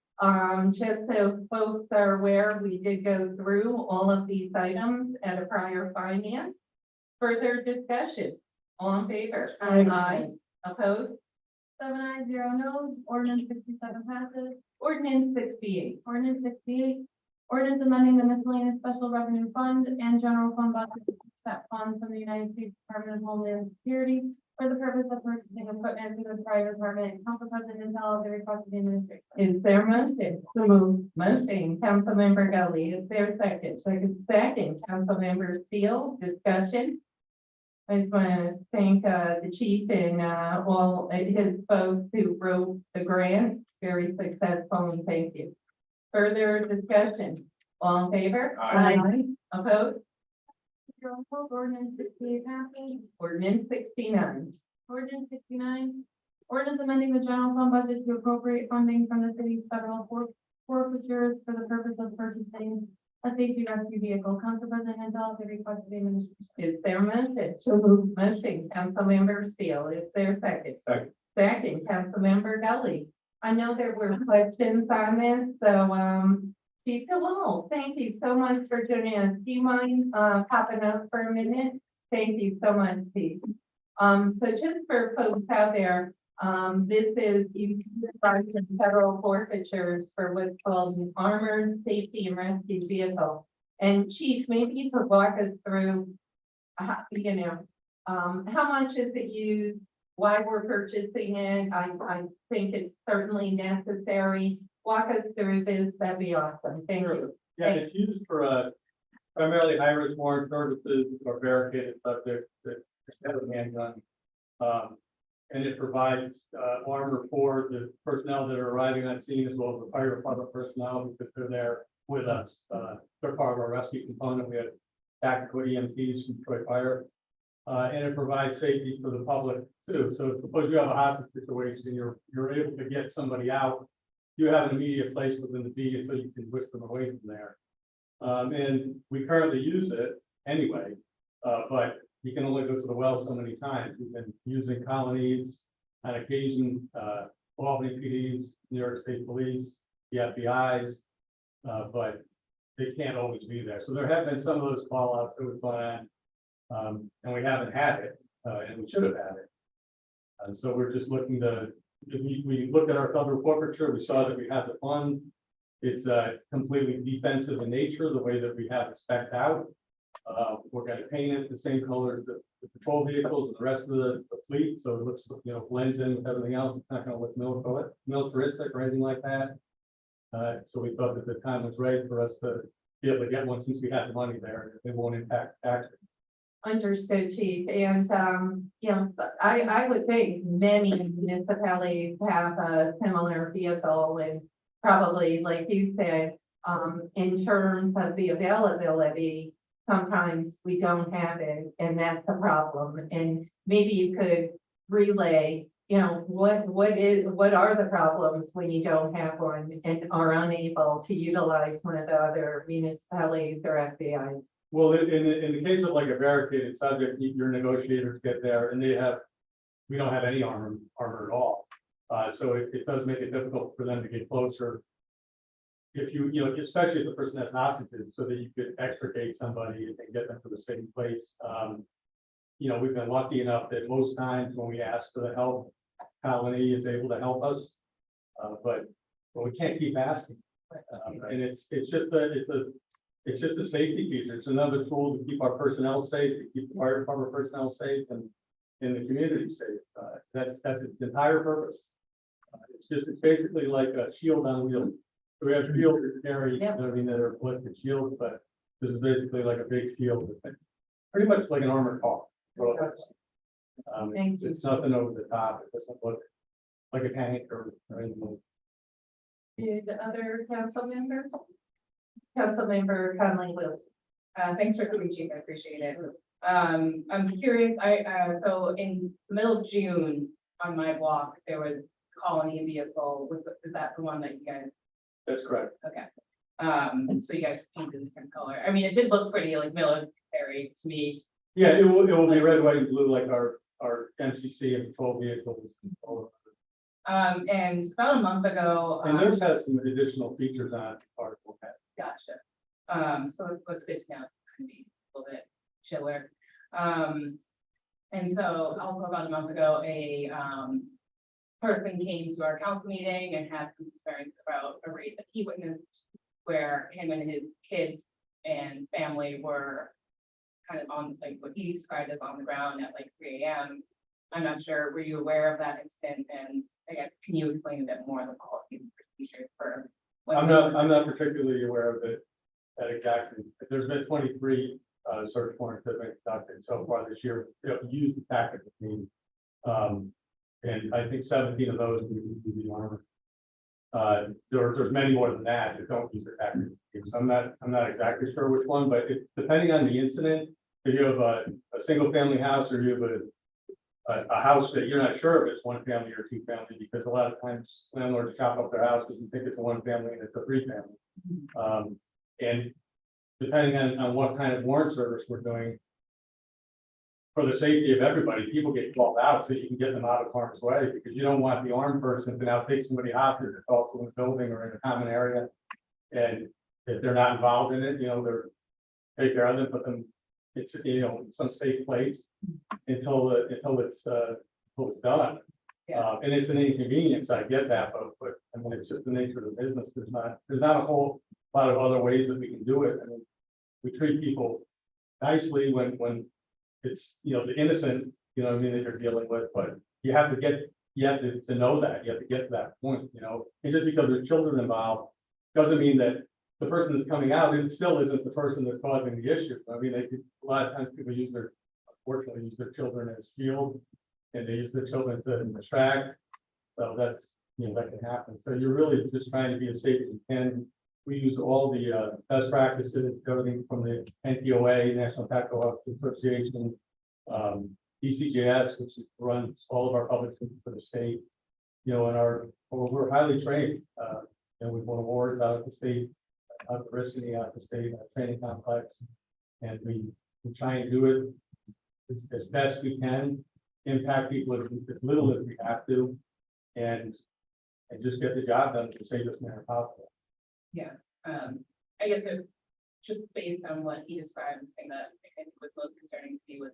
Just so folks are aware, we did go through all of these items at a prior finance. Further discussion, all in favor? Aye. Opposed? 7 ayes, 0 noes, ordinance 67 passes. Ordinance 68. Ordinance 68, ordinance amending the miscellaneous special revenue fund and general fund budget to set funds from the United States Department of Homeland Security for the purpose of purchasing equipment for the fire department. Council President Montalvo, the request of the administration. Is there a motion? So moved. Motion, Councilmember Gully, is there a second? Second, Councilmember Steele, discussion. I just want to thank the chief and all his folks who wrote the grant, very successful, and thank you. Further discussion, all in favor? Aye. Opposed? Zero opposed, ordinance 68 passes. Ordinance 69. Ordinance 69, ordinance amending the general fund budget to appropriate funding from the city's federal forfeitures for the purpose of purchasing a safety rescue vehicle. Council President Montalvo, the request of the administration. Is there a motion? So moved. Motion, Councilmember Steele, is there a second? Second. Second, Councilmember Gully. I know there were questions on this, so, Chief DeWall, thank you so much for joining us. Do you mind, popping up for a minute? Thank you so much, Chief. So just for folks out there, this is, you can find some federal forfeitures for what's called an armored safety and rescue vehicle. And Chief, maybe you could walk us through, how much is it used? Why we're purchasing it? I think it's certainly necessary. Walk us through this, that'd be awesome. Thank you. Yeah, it's used for primarily high-risk warrant services or barricaded subjects that have a handgun. And it provides armor for the personnel that are arriving on scene as well as the fire department personnel because they're there with us. They're part of our rescue component. We have tactical EMTs from Detroit Fire. And it provides safety for the public too. So suppose you have a hostage situation, you're able to get somebody out. You have an immediate place within the B until you can whisk them away from there. And we currently use it anyway, but you can only go to the well so many times. We've been using colonies on occasion, Albany PDs, New York State Police, the FBI's, but they can't always be there. So there have been some of those call outs that we've gone on, and we haven't had it, and we should have had it. And so we're just looking to, we looked at our federal forfeiture, we saw that we have the funds. It's completely defensive in nature, the way that we have it spec'd out. We're going to paint it the same color as the patrol vehicles and the rest of the fleet, so it looks, blends in with everything else. It's not going to look militaristic or anything like that. So we thought that the time was right for us to be able to get one since we had the money there. It won't impact tax. Understood, Chief, and, I would think many municipalities have a similar vehicle and probably, like you said, in terms of the availability, sometimes we don't have it, and that's the problem, and maybe you could relay, what are the problems when you don't have one and are unable to utilize one of the other municipalities or FBI? Well, in the case of like a barricaded subject, your negotiators get there and we don't have any armor at all. So it does make it difficult for them to get closer. If especially if the person has hostages, so that you could extricate somebody and get them to the same place. We've been lucky enough that most times when we ask for the help, Colony is able to help us. But we can't keep asking. And it's just a safety feature. It's another tool to keep our personnel safe, to keep the fire department personnel safe and the community safe. That's its entire purpose. It's basically like a shield on wheels. So we have shields that carry, Yeah. that are ballistic shields, but this is basically like a big shield. Pretty much like an armored car. Thank you. It's nothing over the top. It doesn't look like a tank or anything. Did other council members? Councilmember Conley Wilson. Thanks for coming, Chief. I appreciate it. I'm curious, so in the middle of June on my walk, there was Colony vehicle, is that the one that you guys, That's correct. okay. So you guys painted a different color. I mean, it did look pretty like military to me. Yeah, it will be red, white, and blue like our MCC and patrol vehicles. And about a month ago. And theirs has some additional features on it, article. Gotcha. So it's good to know, it's gonna be a little bit chiller. And so also about a month ago, a person came to our council meeting and had some concerns about a raid that he witnessed where him and his kids and family were kind of on, like, what he described as on the ground at like 3 a.m. I'm not sure, were you aware of that incident? And I guess, can you explain a bit more of the policies and procedures for? I'm not particularly aware of it at exactly. There's been 23 search warrants that have been conducted so far this year. Use the tactical team. And I think 17 of those we use the armor. There's many more than that don't use the tactical team. So I'm not exactly sure which one, but depending on the incident, if you have a single family house or you have a house that you're not sure if it's one family or two family, because a lot of times landlords chop up their houses and think it's a one family and it's a 3 family. And depending on what kind of warrant service we're doing, for the safety of everybody, people get called out so you can get them out of harm's way, because you don't want the armed person to now take somebody hostage to talk to in a building or in a common area. And if they're not involved in it, they're take care of them, put them, it's, in some safe place until it's done. Yeah. And it's an inconvenience, I get that, but I mean, it's just the nature of the business. There's not a whole lot of other ways that we can do it. I mean, we treat people nicely when it's, the innocent, what I mean, that you're dealing with, but you have to know that, you have to get to that point, and just because there's children involved, doesn't mean that the person that's coming out, it still isn't the person that's causing the issue. I mean, a lot of times people unfortunately use their children as shields, and they use their children to distract. So that's, that can happen. So you're really just trying to be as safe as you can. We use all the best practices, everything from the NTOA, National Tactical Officers Association, DCJS, which runs all of our public schools for the state. And we're highly trained. And we've won awards out of the state, out of Risky, out of the state training complex. And we try and do it as best we can, impact people as little as we have to, and just get the job done in the safest manner possible. Yeah, I guess it's just based on what he described, the thing that I think was most concerning to me was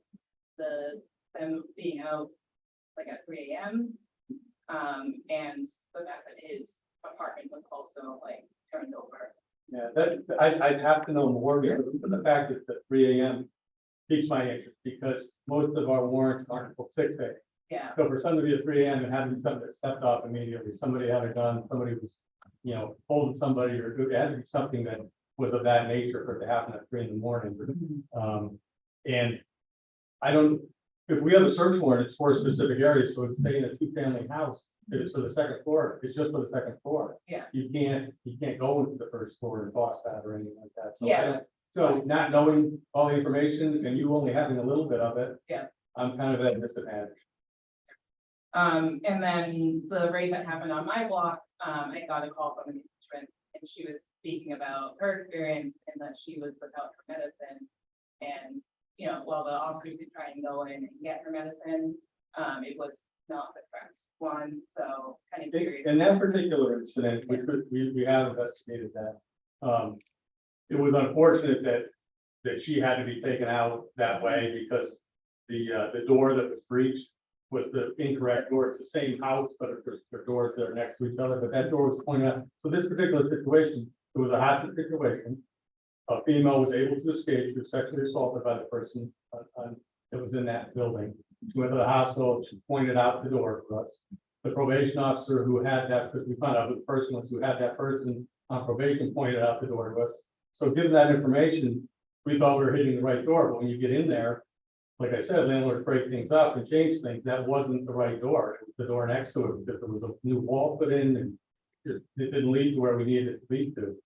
them being out like at 3 a.m. And the fact that his apartment was also like turned over. Yeah, I'd have to know more, because the fact that it's at 3 a.m. piques my interest, because most of our warrants aren't until 6 a.m. Yeah, So for somebody at 3 a.m. and having something that stepped off immediately, somebody had a gun, somebody was, holding somebody, or it had to be something that was of that nature for it to happen at 3 a.m. And if we have a search warrant, it's for a specific area, so it's saying a 2-family house, if it's for the second floor, it's just for the second floor. Yeah. You can't go into the first floor and toss that or anything like that. So Yeah. So not knowing all the information and you only having a little bit of it. Yeah. I'm kind of at a disadvantage. and then the raid that happened on my block, I got a call from an constituent, and she was speaking about her experience and that she was without her medicine. And, while the officers would try and go in and get her medicine, it was not the correct one, so kind of curious. In that particular incident, we have investigated that. It was unfortunate that she had to be taken out that way, because the door that was breached was the incorrect door. It's the same house, but there's doors that are next to each other, but that door was pointed out. So this particular situation, it was a hostage situation. A female was able to escape. She was sexually assaulted by the person that was in that building. She went to the hospital. She pointed out the door for us. The probation officer who had that, because we found out who the person was who had that person on probation, pointed out the door to us. So given that information, we thought we were hitting the right door, but when you get in there, like I said, landlords break things up and change things. That wasn't the right door. It was the door next to it, because there was a new wall put in, and it didn't lead to where we needed it to lead to.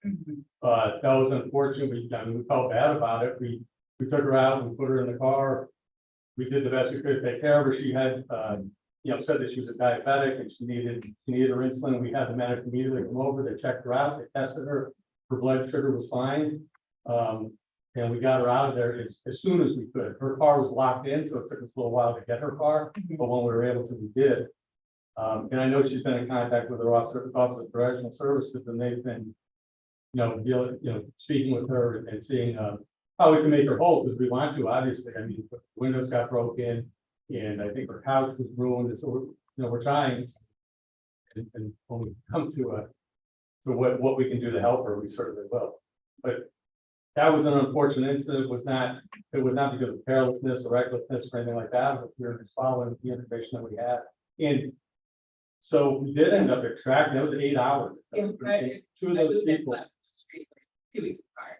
That was unfortunate. We felt bad about it. We took her out and put her in the car. We did the best we could to take care of her. She had, said that she was a diabetic and she needed her insulin. We had the medic immediately come over, they checked her out, they tested her, her blood sugar was fine. And we got her out of there as soon as we could. Her car was locked in, so it took us a little while to get her car, but when we were able to, we did. And I know she's been in contact with her Office of Correctional Services, and they've been, speaking with her and seeing, how we can make her whole, because we want to, obviously. I mean, the windows got broken, and I think her couch was ruined, and so, we're trying. And when we come to what we can do to help her, we certainly will. But that was an unfortunate incident. It was not because of carelessness or recklessness or anything like that, but we were just following the information that we had. And so we did end up extracting, that was 8 hours. Yeah, right. Two of those people, 2 weeks prior.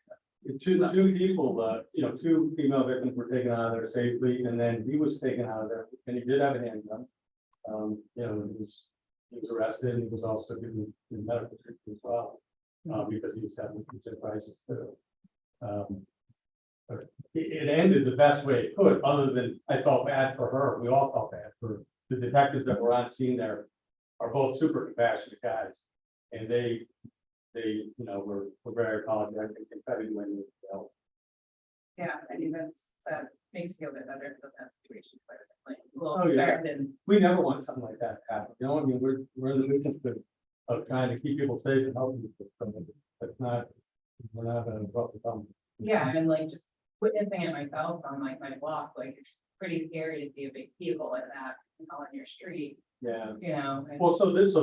two people, two female victims were taken out of there safely, and then he was taken out of there, and he did have a handgun. He was arrested, and he was also given medical treatment as well, because he was having some crisis too. But it ended the best way it could, other than I felt bad for her. We all felt bad for the detectives that were on scene there are both super compassionate guys. And they were very apologetic and tried to do anything to help. Yeah, I mean, that makes you feel a bit better for that situation. Oh, yeah. We never want something like that to happen. I mean, we're in the business of trying to keep people safe and helping people. That's not, we're not gonna drop the thumb. Yeah, and like just witnessing it myself on like my block, like it's pretty scary to see a big vehicle like that on your street, Yeah. and- Well, that's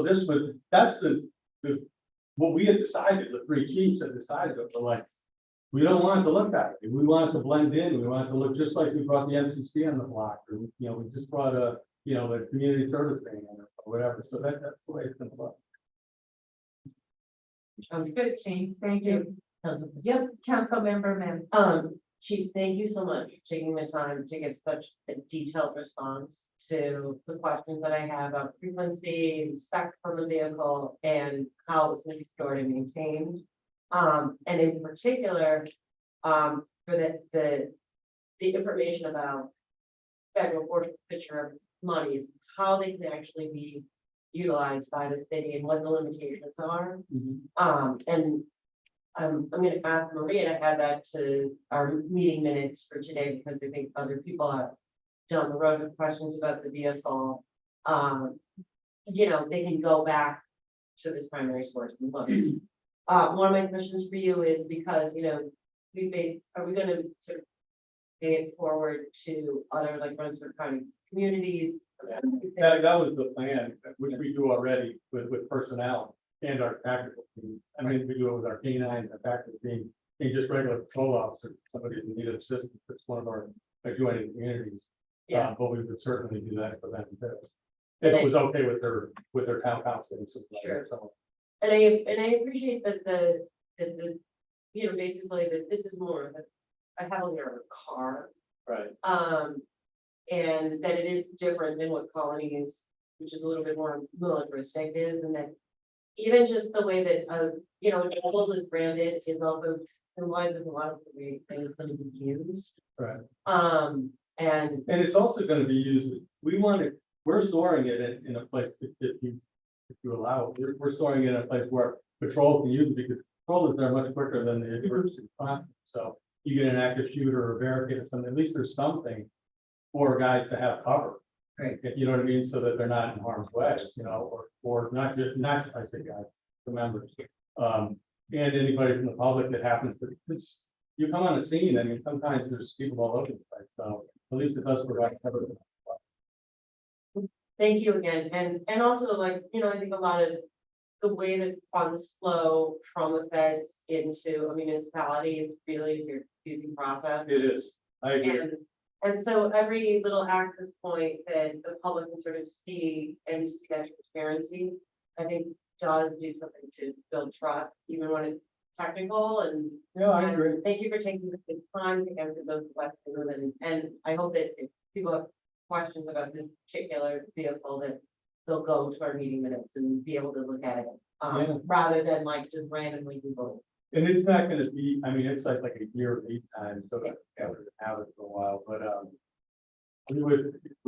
what we had decided, the three chiefs had decided, that we're like, we don't want it to look that way. We want it to blend in. We want it to look just like we brought the MCC on the block, or, we just brought the community service van or whatever. So that's the way it's gonna look. Sounds good, Shane, thank you. Yep, Councilmember Man. Chief, thank you so much for taking the time to give such a detailed response to the questions that I have about frequency, spec from the vehicle, and how it's being stored and maintained. And in particular, for the information about federal forfeiture monies, how they can actually be utilized by the city and what the limitations are. And I'm gonna ask Maria to add that to our meeting minutes for today, because I think other people have down the road with questions about the vehicle. They can go back to this primary source and look. One of my questions for you is because, are we gonna sort of pay it forward to other like Brunswick County communities? That was the plan, which we do already with personnel and our tactical team. I mean, we do it with our canines, our tactical team, and just regular patrol officers, somebody who needed assistance, that's one of our adjoining communities. Yeah. But we would certainly do that for them too. If it was okay with their town council. And stuff like that, Sure. so. And I appreciate that basically that this is more of a heavily armored car. Right. And that it is different than what Colony is, which is a little bit more militaristic is, and that even just the way that, Joel is branded is also symbolizes a lot of the way things are going to be used. Right. And And it's also gonna be used, we're storing it in a place, if you allow, it, we're storing it in a place where patrol can use it, because patrol is there much quicker than the emergency response. So you get an active shooter or a barricade or something, at least there's something for guys to have cover. Right. You know what I mean? So that they're not in harm's way, or not I say guys, the members. And anybody from the public that happens to, you come on a scene, I mean, sometimes there's people all over the place, so at least it does provide cover. thank you again. And also I think a lot of the way that funds flow from the feds into a municipality is really a confusing process. It is, I agree. And so every little access point that the public can sort of see and see that transparency, I think does do something to build trust, even when it's technical and. Yeah, I and agree. Thank you for taking the time to answer those questions, and I hope that if people have questions about this particular vehicle, that they'll go to our meeting minutes and be able to look at it. Yeah. Rather than like just randomly Google. And it's not gonna be, I mean, it's like a year lead time, so that we're gonna have it for a while, but we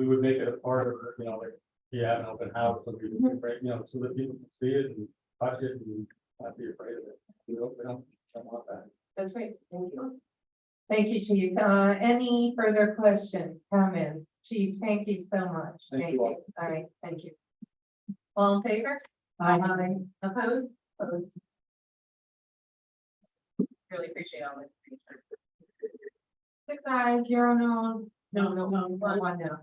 would make it a part of, like Yeah, an open house, so we can break, so that people can see it and touch it and not be afraid of it. We don't want that. That's great, thank you. Thank you, Chief. Any further questions, comments? Chief, thank you so much. Thank you all. All right, thank you. All in favor? Aye. Opposed? Opposed. Really appreciate all this. 6 ayes, 0 no's. No, one no.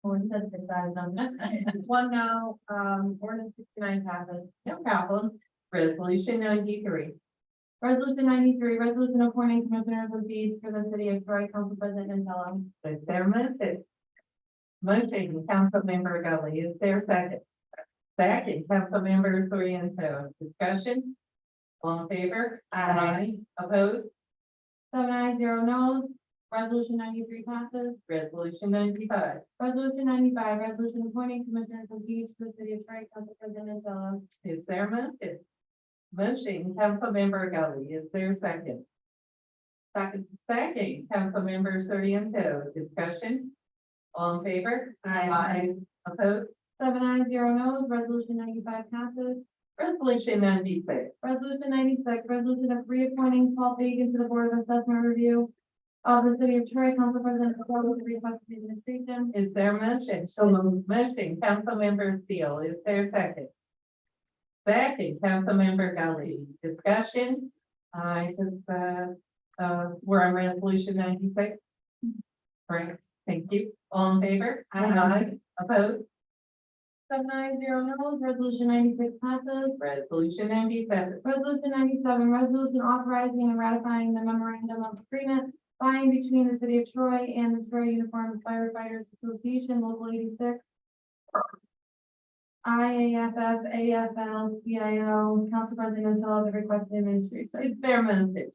One said 6 ayes, no. 1 no, ordinance 69 passes, no problem. Resolution 93. Resolution 93, resolution appointing commissioners of fees for the city of Troy, Council President Antelo. Is there a motion? Motion, Councilmember Gully, is there a second? Second, Councilmember Soriento, discussion? All in favor? Aye. Opposed? 7 ayes, 0 no's. Resolution 93 passes. Resolution 95. Resolution 95, resolution appointing commissioners of fees for the city of Troy, Council President Antelo. Is there a motion? Motion, Councilmember Gully, is there a second? Second, Councilmember Soriento, discussion? All in favor? Aye. Opposed? 7 ayes, 0 no's. Resolution 95 passes. Resolution 96. Resolution 96, resolution of reappointing Paul Fagan to the Board of Assessment Review of the city of Troy, Council President, proposal to request the administration. Is there a motion? So moved. Motion, Councilmember Steele, is there a second? Second, Councilmember Gully, discussion? We're on resolution 96. Right, thank you. All in favor? Aye. Opposed? 7 ayes, 0 no's. Resolution 96 passes. Resolution 97. Resolution 97, resolution authorizing and ratifying the memorandum of agreement by and between the city of Troy and the Troy Uniformed Firefighters Association, Local 86. IAFF, AFL, CIO, Council President Antelo, the requested administration. Is there a motion?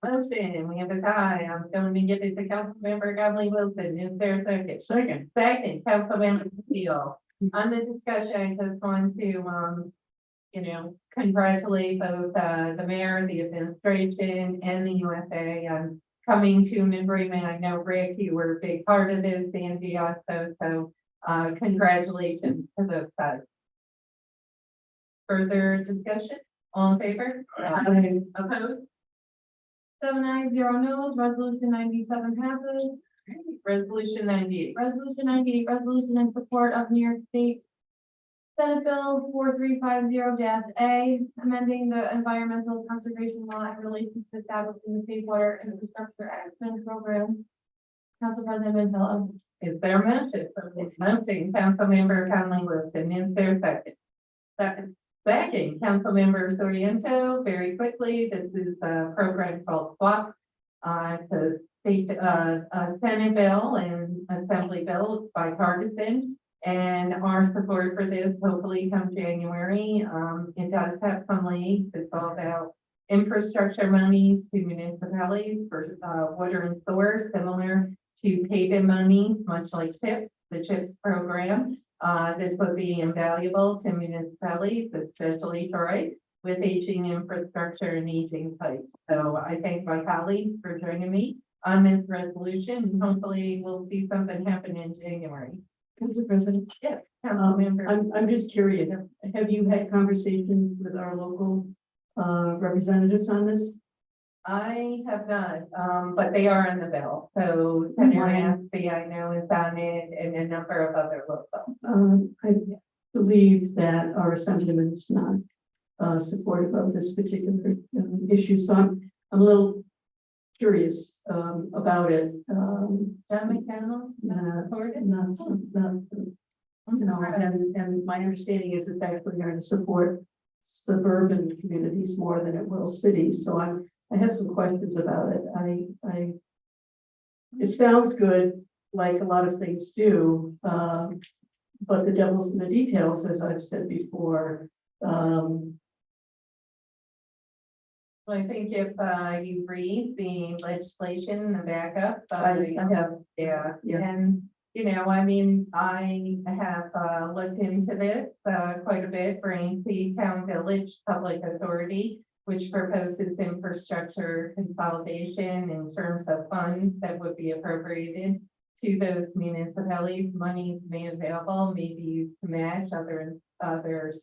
Motion, we have a tie. I'm going to give it to Councilmember Godly Wilson. Is there a second? Second, Councilmember Steele. On the discussion, I just want to, congratulate both, the mayor, the administration, and the USA on coming to an agreement. I know, Rick, you were a big part of this, Andy also, so congratulations to those guys. Further discussion? All in favor? Aye. Opposed? 7 ayes, 0 no's. Resolution 97 passes. Resolution 98. Resolution 98, resolution in support of New York State Senate Bill 4350-A, amending the environmental conservation law in relation to establishing the Safe Water Infrastructure Action Program. Council President Antelo. Is there a motion? Motion, Councilmember Conley Wilson. Is there a second? Second, Councilmember Soriento. Very quickly, this is a program called SWAP. It's a state, Senate bill and Assembly bill. It's bipartisan. And our support for this hopefully come January. It does have some leaks. It's all about infrastructure monies to municipalities for water and sewer, similar to pay monies, much like CHIPS, the CHIPS program. This would be invaluable to municipalities, especially Troy, with aging infrastructure and aging pipes. So I thank my colleagues for joining me on this resolution, and hopefully we'll see something happen in January. Council President, Yes, Councilmember. I'm just curious, have you had conversations with our local representatives on this? I have not, but they are in the bill. So Senator Nasby, I know, is on it, and a number of other local. I believe that our assemblyman is not supportive of this particular issue, so I'm a little curious about it. John McDonald, not supported? And my understanding is it's actually going to support suburban communities more than it will cities, so I have some questions about it. It sounds good, like a lot of things do, but the devil's in the details, as I've said before. Well, I think if you read the legislation, the backup. I have, Yeah, Yeah. and, I have looked into this quite a bit for AC Town Village Public Authority, which proposes infrastructure consolidation in terms of funds that would be appropriated to those municipalities, money made available, maybe used to match other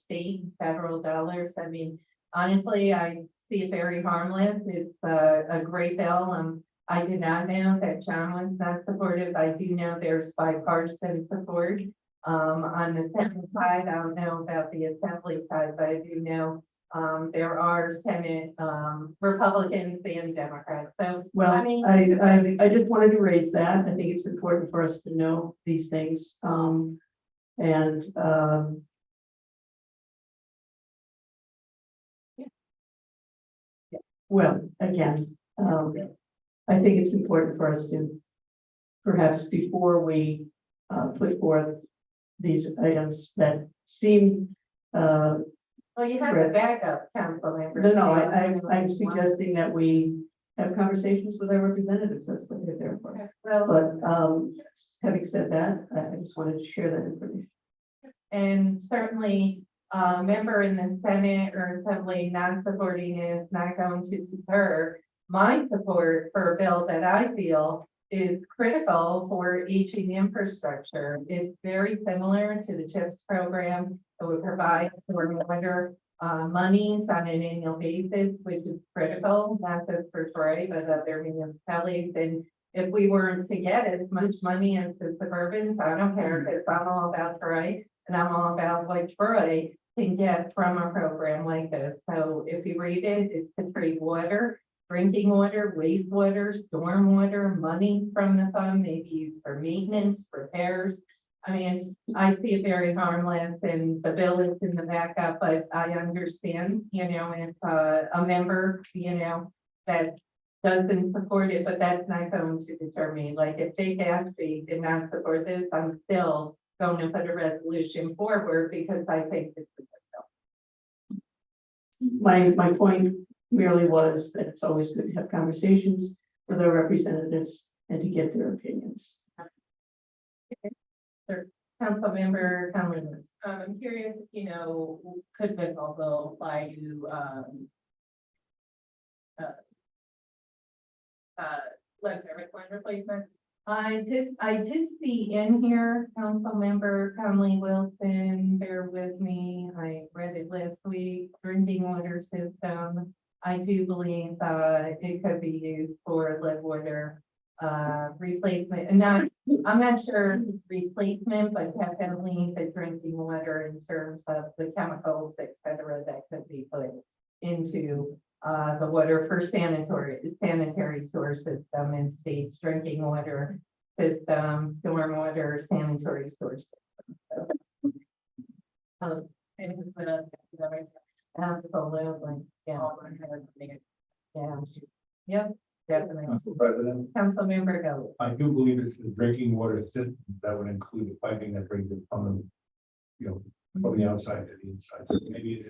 state, and federal dollars. I mean, honestly, I see it very harmless. It's a great bill. I did not know that John was not supportive. I do know there's bipartisan support on the Senate side. I don't know about the Assembly side, but I do know there are Senate Republicans and Democrats. So, Well, I mean, I just wanted to raise that. I think it's important for us to know these things. And, well, again, I think it's important for us to, perhaps before we put forth these items that seem, well, you have a backup, council member. no, I'm suggesting that we have conversations with our representatives. That's what they're there for. Well, But having said that, I just wanted to share that information. and certainly, a member in the Senate or Assembly not supporting is not going to deter my support for a bill that I feel is critical for aging infrastructure. It's very similar to the CHIPS program that would provide stormwater monies on an annual basis, which is critical, not just for Troy, but other municipalities. And if we weren't to get as much money as the suburbans, I don't care, because I'm all about Troy and I'm all about what Troy can get from a program like this. So if you read it, it's to treat water, drinking water, wastewater, stormwater, money from the fund, maybe used for maintenance, repairs. I mean, I see it very harmless and the bill is in the backup, but I understand, if a member, that doesn't support it, but that's not going to deter me. Like if Jake Ashby did not support this, I'm still going to put a resolution forward because I think this is a bill. My point merely was that it's always good to have conversations with our representatives and to get their opinions. Councilmember Conlon. I'm curious, could this also apply to, lead service line replacement? I did see in here, Councilmember Conley Wilson, bear with me, I read it last week, drinking water system. I do believe, it could be used for lead water, replacement, and I'm not sure replacement, but definitely the drinking water in terms of the chemicals, et cetera, that could be put into the water for sanitary source system and states drinking water system, stormwater, sanitary source. And it's been a, Absolutely, yeah, yeah. Yep, definitely. Council President, Councilmember Go. I do believe it's the drinking water system that would include the piping that brings it from from the outside to the inside. So maybe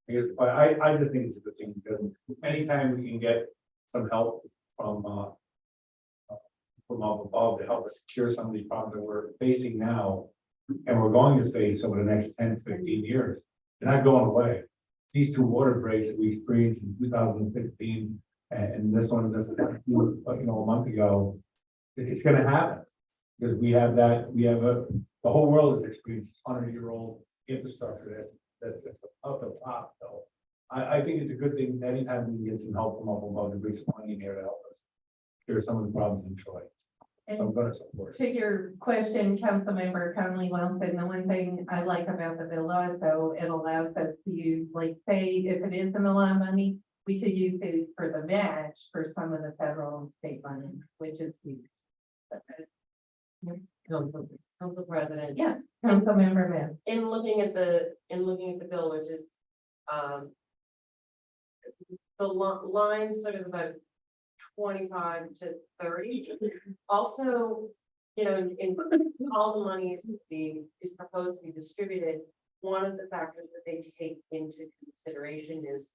it's. But I just think it's a good thing because anytime we can get some help from up above to help us secure some of these problems that we're facing now, and we're going to face over the next 10, 15 years, they're not going away. These two water breaks that we experienced in 2016 and this one just a month ago, it's going to happen because we have the whole world has experienced 100-year-old infrastructure that's up the top. So I think it's a good thing anytime we can get some help from up above to bring some money in here to help us cure some of the problems in Troy. So I'm going to support it. To your question, Councilmember Conley Wilson, the one thing I like about the bill also, it allows us to use, like, say, if it isn't a lot of money, we could use it for the match for some of the federal and state money, which is huge. Council President. Yeah, Councilmember Mann. In looking at the bill, which is, the line sort of about 25 to 30. Also, in all the money is proposed to be distributed, one of the factors that they take into consideration is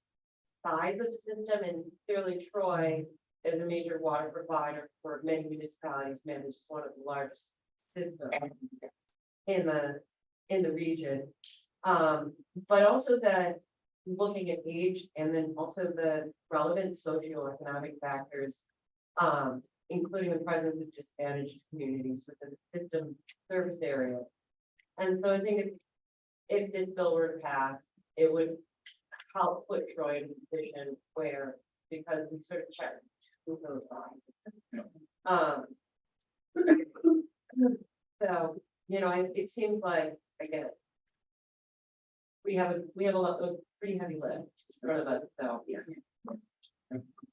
size of system, and clearly Troy is a major water provider for many municipalities, manages one of the largest systems in the region. But also that looking at age and then also the relevant socioeconomic factors including the presence of disadvantaged communities within the system service area. And so I think if this bill were to pass, it would help put Troy in a position where, because we sort of check who those boxes. So, you know, it seems like, again, we have a pretty heavy lift in front of us, so, yeah.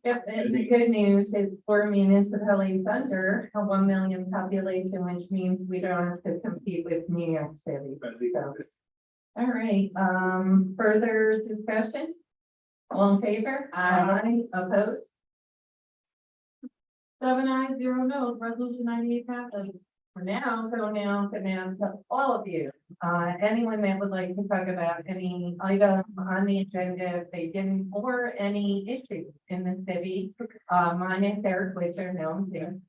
Yep, and the good news is for municipalities under a 1 million population, which means we don't have to compete with New York City. So, all right, further discussion? All in favor? Aye. Opposed? 7 ayes, 0 no's, resolution 98 passes. For now, go now to all of you. Anyone that would like to talk about any item on the agenda, if they didn't, or any issues in the city, mine is Eric Witcher, no, I'm here.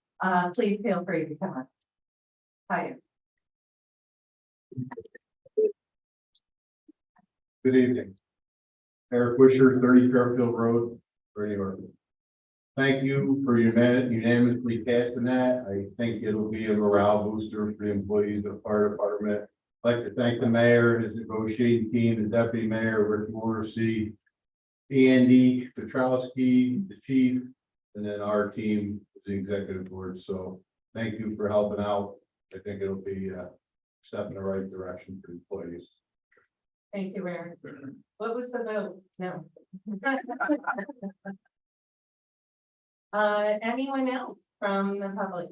Please feel free to come on. Hi. Good evening. Eric Wisher, 30 Fairfield Road, New York. Thank you for unanimously passing that. I think it'll be a morale booster for the employees of the fire department. I'd like to thank the mayor, his negotiating team, the deputy mayor, Rick Morrissey, Andy Petrowski, the chief, and then our team, the executive board. So thank you for helping out. I think it'll be a step in the right direction for employees. Thank you, Eric. What was the vote? No. Anyone else from the public?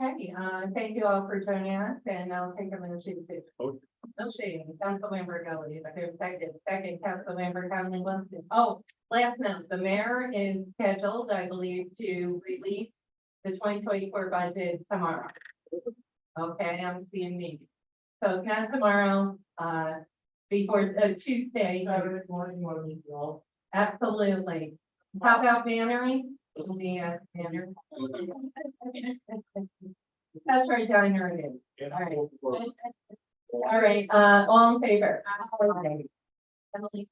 Okay, thank you all for joining us, and I'll take a motion to. Motion, Councilmember Gully, but there's second Councilmember Conley Wilson. Oh, last note, the mayor is scheduled, I believe, to release the 2024 budget tomorrow. Okay, I'm seeing me. So it's not tomorrow, before Tuesday. Absolutely. How about Mannering? The Manner. That's right, Diner it is. All right. All right, all in favor? Emily,